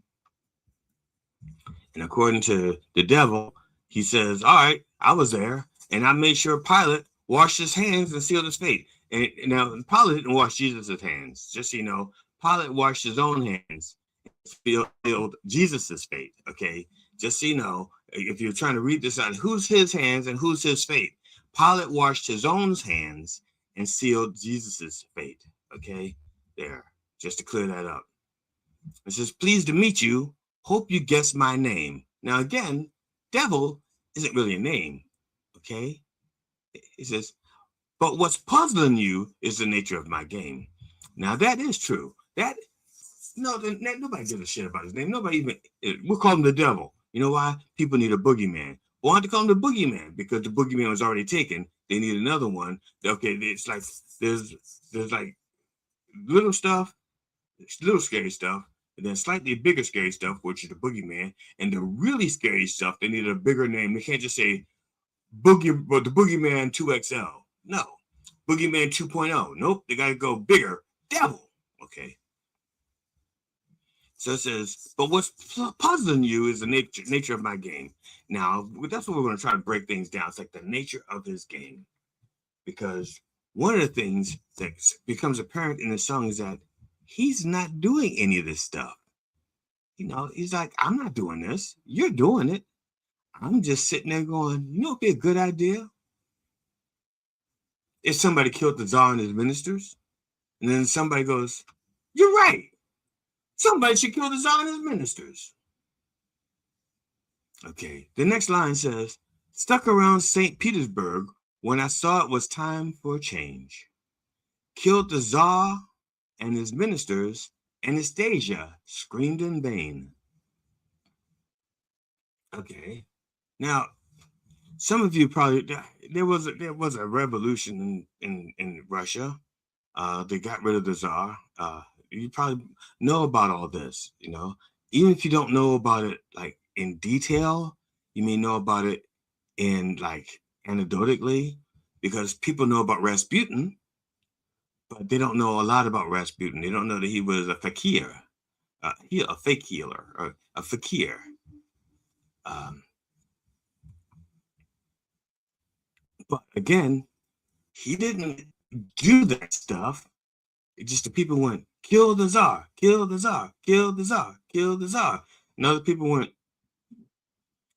And according to the devil, he says, all right, I was there, and I made sure Pilate washed his hands and sealed his fate. And now, Pilate didn't wash Jesus' hands. Just so you know, Pilate washed his own hands and sealed Jesus' fate. Okay? Just so you know, if you're trying to read this out, who's his hands and who's his fate? Pilate washed his own hands and sealed Jesus's fate. Okay, there, just to clear that up. It says, pleased to meet you. Hope you guess my name. Now, again, devil isn't really a name. Okay, it says, but what's puzzling you is the nature of my game. Now, that is true. No, nobody gives a shit about his name. Nobody even, we'll call him the devil. You know why? People need a boogeyman. Why don't they call him the boogeyman? Because the boogeyman was already taken. They need another one. Okay, it's like, there's like little stuff, little scary stuff, and then slightly bigger scary stuff, which is the boogeyman. And the really scary stuff, they need a bigger name. They can't just say the boogeyman 2XL. No, boogeyman 2.0. Nope, they gotta go bigger. Devil. Okay. So it says, but what's puzzling you is the nature of my game. Now, that's what we're going to try to break things down. It's like the nature of his game. Because one of the things that becomes apparent in the song is that he's not doing any of this stuff. You know, he's like, I'm not doing this. You're doing it. I'm just sitting there going, you know, it'd be a good idea if somebody killed the Tsar and his ministers. And then somebody goes, you're right. Somebody should kill the Tsar and his ministers. Okay, the next line says, stuck around St. Petersburg when I saw it was time for a change. Killed the Tsar and his ministers, Anastasia screamed in vain. Okay, now, some of you probably, there was a revolution in Russia. They got rid of the Tsar. You probably know about all this, you know. Even if you don't know about it like in detail, you may know about it in like anecdotally, because people know about Rasputin, but they don't know a lot about Rasputin. They don't know that he was a fakir, a fake healer, or a fakir. But again, he didn't do that stuff. It just the people went, kill the Tsar, kill the Tsar, kill the Tsar, kill the Tsar. And other people went,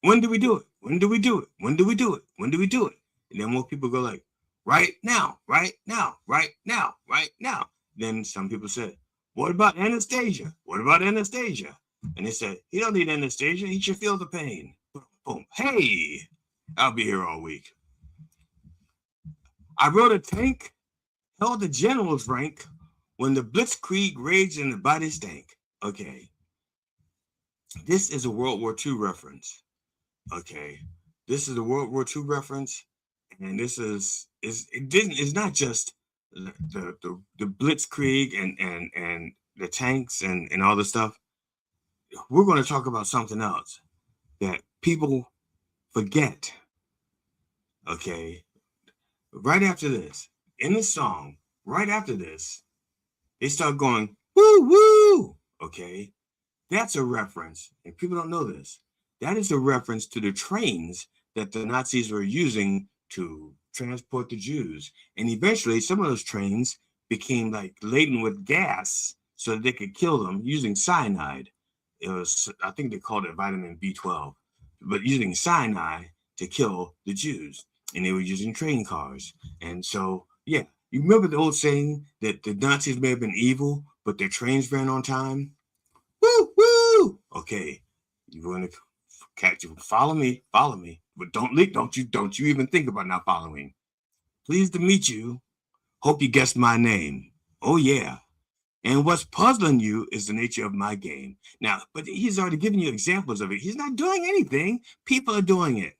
when do we do it? When do we do it? When do we do it? When do we do it? And then more people go like, right now, right now, right now, right now. Then some people said, what about Anastasia? What about Anastasia? And they said, he don't need Anastasia. He should feel the pain. Boom, boom. Hey, I'll be here all week. I rode a tank, held the general's rank when the blitzkrieg raged and the body stank. Okay. This is a World War II reference. Okay. This is a World War II reference. And this it's not just the blitzkrieg and the tanks and all this stuff. We're going to talk about something else that people forget. Okay. Right after this, in the song, right after this, they start going, woo, woo. Okay. That's a reference, and people don't know this. That is a reference to the trains that the Nazis were using to transport the Jews. And eventually, some of those trains became like laden with gas so that they could kill them using cyanide. It was, I think they called it vitamin B12, but using cyanide to kill the Jews. And they were using train cars. And so, yeah, you remember the old saying that the Nazis may have been evil, but their trains ran on time? Woo, woo! Okay, you want to catch you? Follow me, but don't you even think about not following. Pleased to meet you. Hope you guessed my name. Oh yeah. And what's puzzling you is the nature of my game. Now, but he's already given you examples of it. He's not doing anything. People are doing it.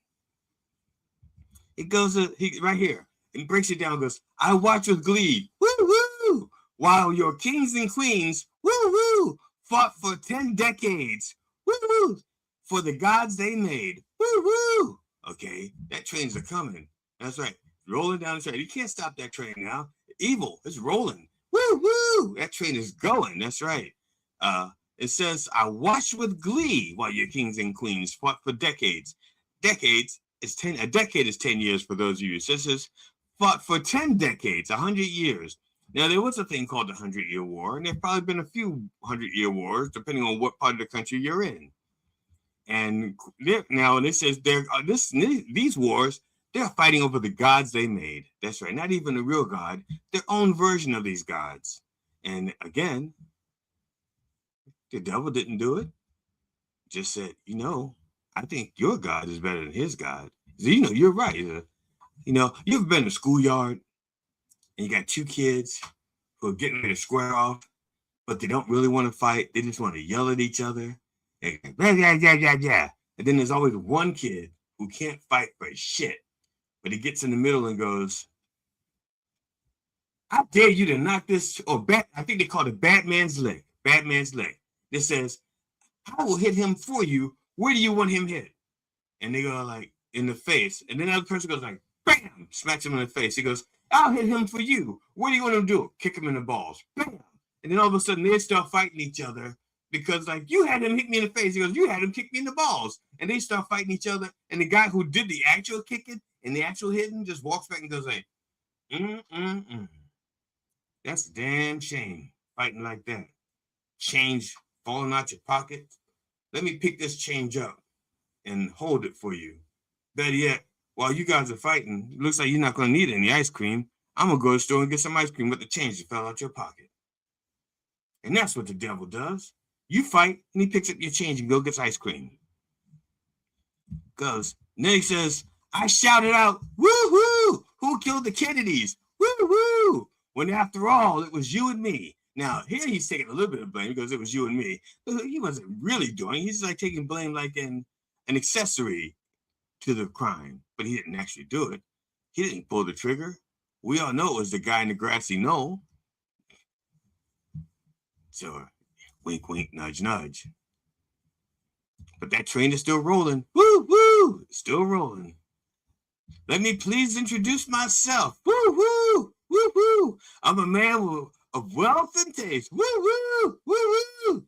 It goes right here. It breaks it down. Goes, I watch with glee. Woo woo! While your kings and queens, woo woo, fought for 10 decades. Woo woo! For the gods they made. Woo woo! Okay, that train's a coming. That's right. Rolling down the train. You can't stop that train now. Evil is rolling. Woo woo! That train is going. That's right. It says, I watched with glee while your kings and queens fought for decades. Decades is 10. A decade is 10 years for those of you. So it says, fought for 10 decades, 100 years. Now, there was a thing called the 100-Year War, and there's probably been a few 100-year wars, depending on what part of the country you're in. And now, and it says these wars, they're fighting over the gods they made. That's right. Not even the real God, their own version of these gods. And again, the devil didn't do it. Just said, you know, I think your God is better than his God. So, you know, you're right. You know, you ever been in a schoolyard and you got two kids who are getting ready to square off, but they don't really want to fight. They just want to yell at each other. And, yeah. And then there's always one kid who can't fight for shit, but he gets in the middle and goes, I dare you to knock this, I think they call it Batman's leg. Batman's leg. It says, I will hit him for you. Where do you want him hit? And they go like, in the face. And then the other person goes like, bam, smacks him in the face. He goes, I'll hit him for you. What do you want him to do? Kick him in the balls. Bam. And then all of a sudden they start fighting each other because like, you had him hit me in the face. He goes, you had him kick me in the balls. And they start fighting each other. And the guy who did the actual kicking and the actual hitting just walks back and goes like, That's a damn shame, fighting like that. Change falling out your pocket. Let me pick this change up and hold it for you. Better yet, while you guys are fighting, it looks like you're not going to need any ice cream. I'm going to go to the store and get some ice cream with the change that fell out your pocket. And that's what the devil does. You fight, and he picks up your change and go gets ice cream. Goes. And then he says, I shouted out, woo-hoo! Who killed the Kennedys? Woo-hoo! When after all, it was you and me. Now, here he's taking a little bit of blame because it was you and me. But he wasn't really doing it. He's like taking blame like an accessory to the crime. But he didn't actually do it. He didn't pull the trigger. We all know it was the guy in the grassy knoll. So, wink, wink, nudge, nudge. But that train is still rolling. Woo, woo, still rolling. Let me please introduce myself. Woo, woo, woo, woo. I'm a man of wealth and taste. Woo, woo, woo, woo.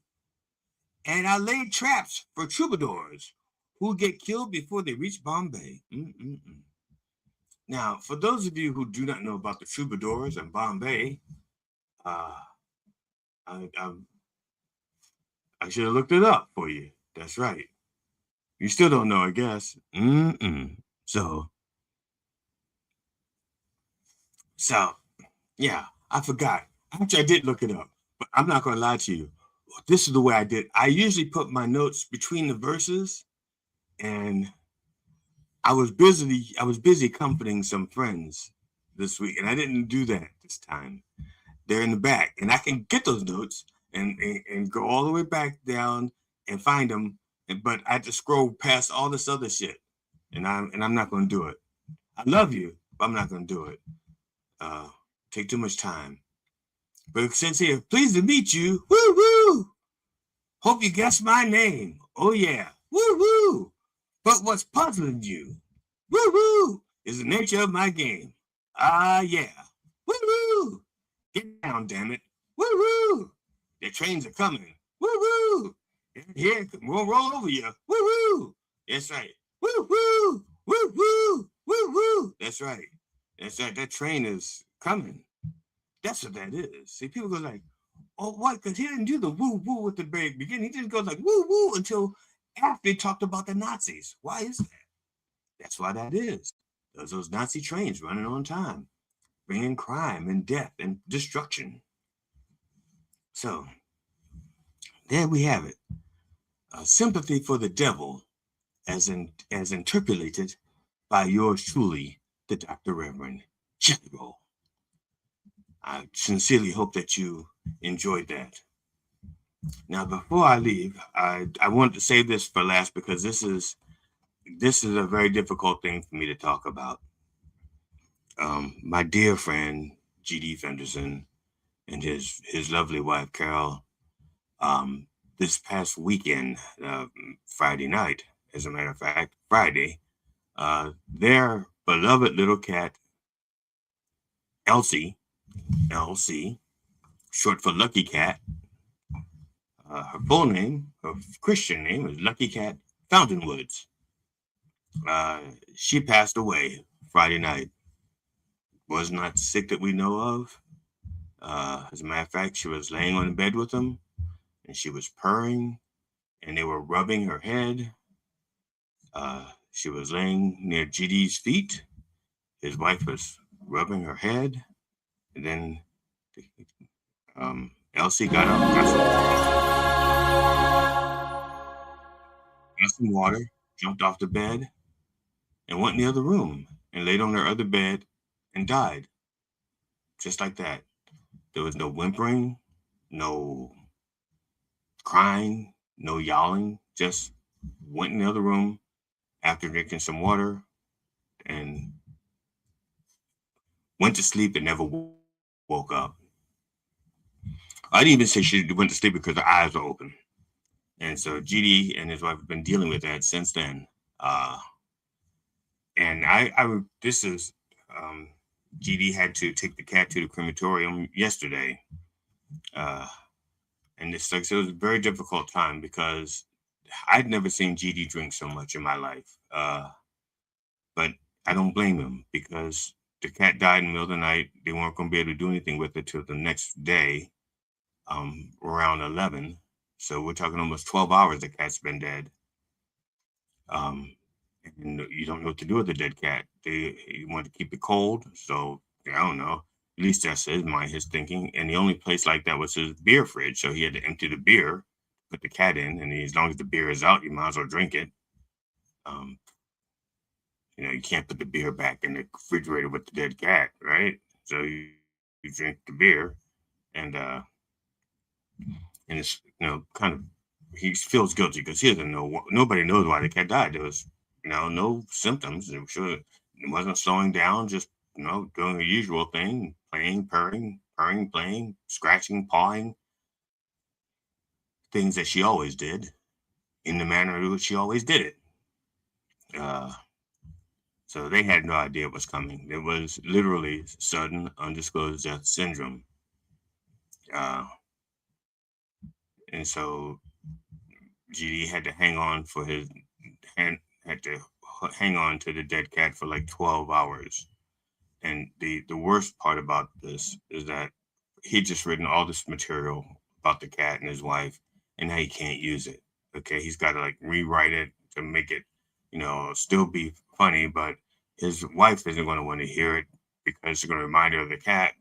And I laid traps for troubadours who get killed before they reach Bombay. Now, for those of you who do not know about the troubadours and Bombay, I should have looked it up for you. That's right. You still don't know, I guess. So, yeah, I forgot. Actually, I did look it up, but I'm not going to lie to you. This is the way I did. I usually put my notes between the verses, and I was busy comforting some friends this week, and I didn't do that this time. They're in the back, and I can get those notes and go all the way back down and find them, but I had to scroll past all this other shit, and I'm not going to do it. I love you, but I'm not going to do it. Take too much time. But it says here, pleased to meet you. Woo woo. Hope you guessed my name. Oh yeah. Woo woo. But what's puzzling you? Woo woo is the nature of my game. Yeah. Woo woo. Get down, damn it. Woo woo. The trains are coming. Woo woo. Here, we'll roll over you. Woo woo. That's right. Woo woo. Woo woo. Woo woo. That's right. That's right. That train is coming. That's what that is. See, people go like, oh, what? Because he didn't do the woo woo at the very beginning. He just goes like woo woo until after he talked about the Nazis. Why is that? That's why that is. Those Nazi trains running on time, bringing crime and death and destruction. So, there we have it. Sympathy for the devil, as interpolated by yours truly, the Dr. Reverend Jelly Roll. I sincerely hope that you enjoyed that. Now, before I leave, I wanted to save this for last because this is a very difficult thing for me to talk about. My dear friend G.D. Fenderson and his lovely wife Carol, this past weekend, Friday night, as a matter of fact, Friday, their beloved little cat Elsie, short for Lucky Cat. Her full name, her Christian name is Lucky Cat Fountainwoods. She passed away Friday night. Was not sick that we know of. As a matter of fact, she was laying on the bed with him, and she was purring, and they were rubbing her head. She was laying near GD's feet. His wife was rubbing her head, and then Elsie got up, got some water, jumped off the bed, and went in the other room and laid on her other bed and died. Just like that. There was no whimpering, no crying, no yowling, just went in the other room after drinking some water and went to sleep and never woke up. I didn't even say she went to sleep because her eyes were open. And so GD and his wife have been dealing with that since then. And this is, GD had to take the cat to the crematorium yesterday. And it's like, so it was a very difficult time because I'd never seen GD drink so much in my life. But I don't blame him because the cat died in the middle of the night. They weren't going to be able to do anything with it till the next day, around 11. So we're talking almost 12 hours the cat's been dead. And you don't know what to do with the dead cat. You want to keep it cold. So I don't know. At least that's his thinking. And the only place like that was his beer fridge. So he had to empty the beer, put the cat in. And as long as the beer is out, you might as well drink it. You can't put the beer back in the refrigerator with the dead cat, right? So you drink the beer, and it's kind of he feels guilty because he doesn't know. Nobody knows why the cat died. There was no symptoms. It wasn't slowing down. Just doing the usual thing: playing, purring, playing, scratching, pawing, things that she always did in the manner in which she always did it. So they had no idea what was coming. It was literally sudden undisclosed death syndrome. And so GD had to hang on to the dead cat for like 12 hours. And the worst part about this is that he'd just written all this material about the cat and his wife, and now he can't use it. Okay, he's got to like rewrite it to make it, still be funny, but his wife isn't going to want to hear it because it's going to remind her of the cat.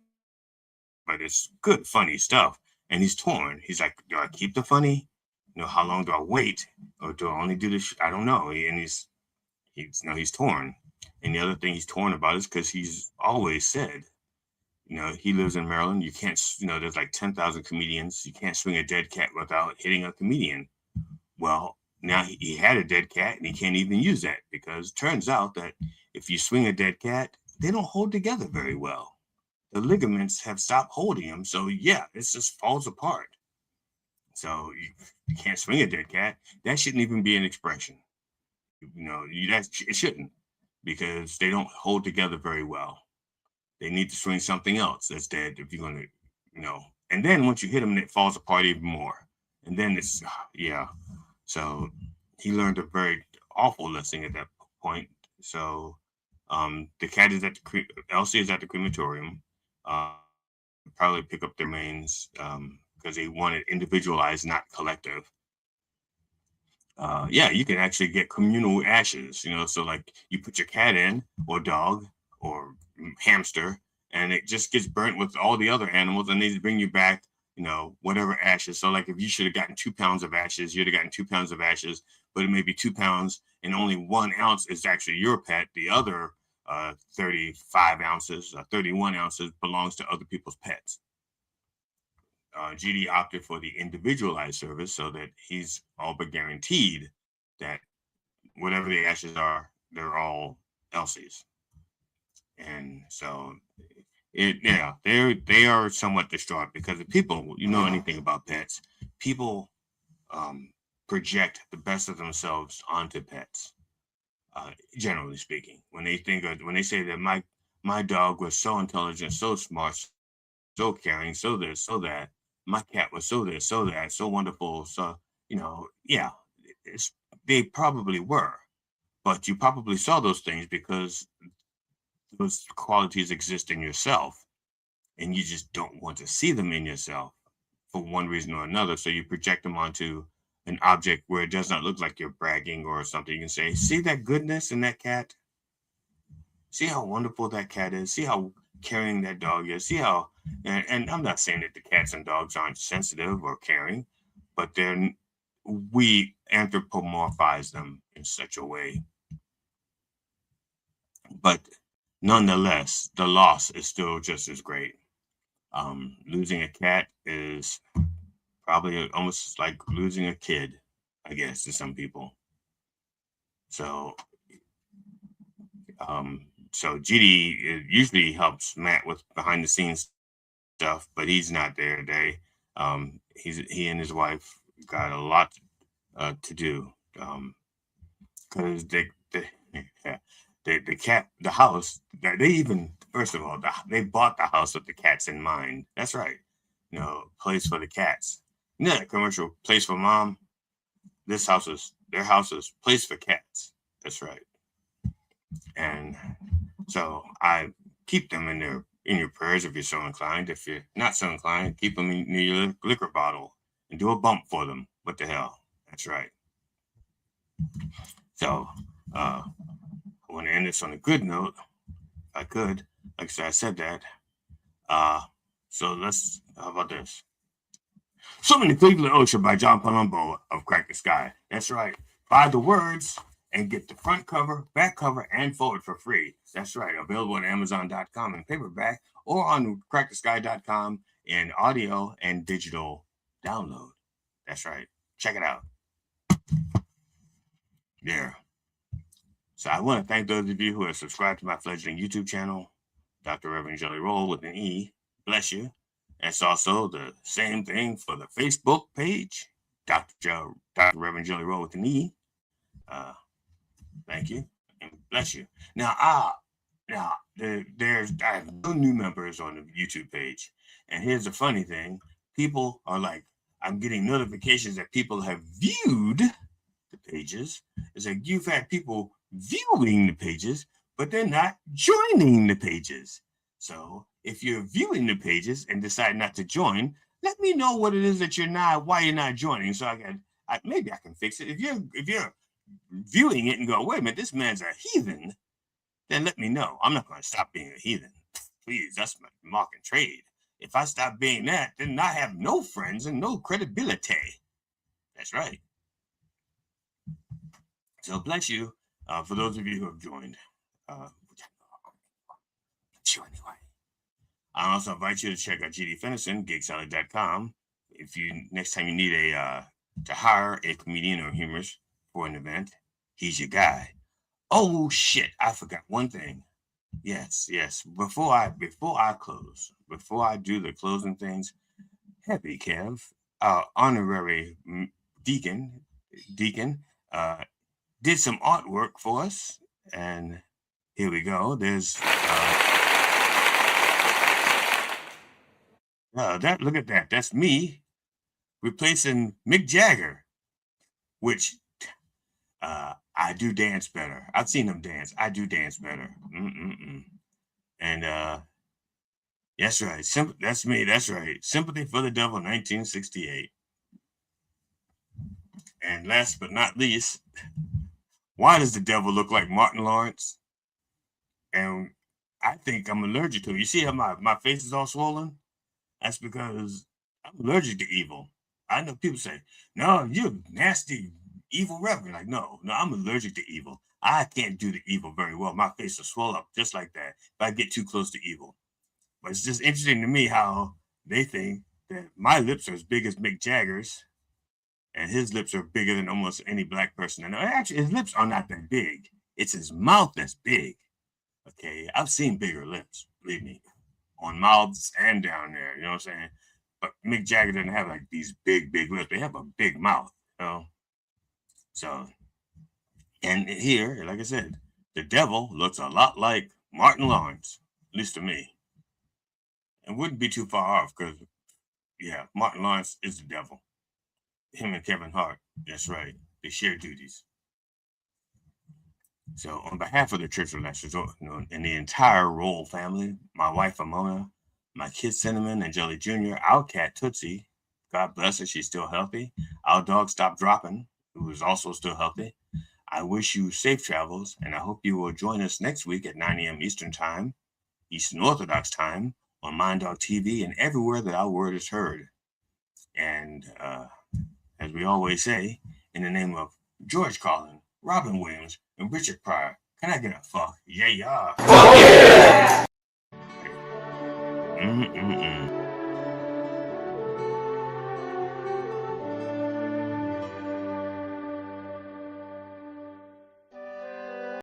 But it's good, funny stuff. And he's torn. He's like, do I keep the funny? How long do I wait? Or do I only do this? I don't know. And he's torn. And the other thing he's torn about is because he's always said, he lives in Maryland. You can't, there's like 10,000 comedians. You can't swing a dead cat without hitting a comedian. Well, now he had a dead cat and he can't even use that because it turns out that if you swing a dead cat, they don't hold together very well. The ligaments have stopped holding them. So yeah, it just falls apart. So you can't swing a dead cat. That shouldn't even be an expression. It shouldn't because they don't hold together very well. They need to swing something else that's dead if you're going to, and then once you hit them, it falls apart even more. And then yeah. So he learned a very awful lesson at that point. So the cat is Elsie is at the crematorium. Probably pick up their remains because they wanted individualized, not collective. You can actually get communal ashes, so like you put your cat in or dog or hamster and it just gets burnt with all the other animals and they bring you back, whatever ashes. So like if you should have gotten 2 pounds of ashes, you'd have gotten 2 pounds of ashes, but it may be 2 pounds and only 1 ounce is actually your pet. The other 35 ounces, 31 ounces belongs to other people's pets. GD opted for the individualized service so that he's all but guaranteed that whatever the ashes are, they're all Elsie's. And so they are somewhat distraught because if people, anything about pets, people project the best of themselves onto pets. Generally speaking, when they say that my dog was so intelligent, so smart, so caring, so this, so that, my cat was so this, so that, so wonderful. So, they probably were, but you probably saw those things because those qualities exist in yourself and you just don't want to see them in yourself for one reason or another. So you project them onto an object where it does not look like you're bragging or something. You can say, see that goodness in that cat? See how wonderful that cat is? See how caring that dog is? See how, and I'm not saying that the cats and dogs aren't sensitive or caring, but we anthropomorphize them in such a way. But nonetheless, the loss is still just as great. Losing a cat is probably almost like losing a kid, I guess, to some people. So GD usually helps Matt with behind the scenes stuff, but he's not there today. He and his wife got a lot to do because the cat, the house, they even, first of all, they bought the house with the cats in mind. That's right. Place for the cats. That commercial, place for mom. Their house is place for cats. That's right. And so I keep them in your prayers if you're so inclined. If you're not so inclined, keep them in your liquor bottle and do a bump for them. What the hell? That's right. So I want to end this on a good note, if I could. Like I said that. So how about this? So Many Things in the Ocean by John Palumbo of Crack the Sky. That's right. Buy the words and get the front cover, back cover, and forward for free. That's right. Available on Amazon.com in paperback or on crackthesky.com in audio and digital download. That's right. Check it out. There. So I want to thank those of you who have subscribed to my fledgling YouTube channel, Dr. Reverend Jelly Roll with an E. Bless you. That's also the same thing for the Facebook page, Dr. Reverend Jelly Roll with an E. Thank you and bless you. Now, I have no new members on the YouTube page, and here's the funny thing: people are like, I'm getting notifications that people have viewed the pages. It's like you've had people viewing the pages, but they're not joining the pages. So if you're viewing the pages and decide not to join, let me know what it is that why you're not joining. So maybe I can fix it. If you're viewing it and go, wait a minute, this man's a heathen, then let me know. I'm not going to stop being a heathen. Please, that's my mark and trade. If I stop being that, then I have no friends and no credibility. That's right. So bless you for those of you who have joined. Bless you anyway. I also invite you to check out GD Fennison, gigsalad.com. If next time you need to hire a comedian or humorist for an event, he's your guy. Oh shit, I forgot one thing. Yes. Before I close, before I do the closing things, Happy Kev, our honorary deacon, did some artwork for us, and here we go. There's look at that. That's me replacing Mick Jagger, which I do dance better. I've seen him dance. I do dance better. And that's right. That's me. That's right. Sympathy for the Devil, 1968. And last but not least, why does the devil look like Martin Lawrence? And I think I'm allergic to it. You see how my face is all swollen? That's because I'm allergic to evil. I know people say, no, you're nasty, evil reverend. Like, no, I'm allergic to evil. I can't do the evil very well. My face will swell up just like that if I get too close to evil. But it's just interesting to me how they think that my lips are as big as Mick Jagger's, and his lips are bigger than almost any black person. And actually, his lips are not that big. It's his mouth that's big. Okay, I've seen bigger lips, believe me, on mouths and down there. You know what I'm saying? But Mick Jagger doesn't have like these big lips. They have a big mouth. You know? So, and here, like I said, the devil looks a lot like Martin Lawrence, at least to me. It wouldn't be too far off because, yeah, Martin Lawrence is the devil. Him and Kevin Hart, that's right. They share duties. So on behalf of the Church of Last Resort, and the entire Roll family, my wife Amona, my kids Cinnamon and Jelly Jr., our cat Tootsie, God bless her, she's still healthy. Our dog Stop Dropping, who is also still healthy. I wish you safe travels, and I hope you will join us next week at 9 a.m. Eastern Time, Eastern Orthodox Time, on Mind Dog TV and everywhere that our word is heard. And as we always say, in the name of George Carlin, Robin Williams, and Richard Pryor, can I get a fuck? Yeah. Fuck yeah! Mm-mm-mm.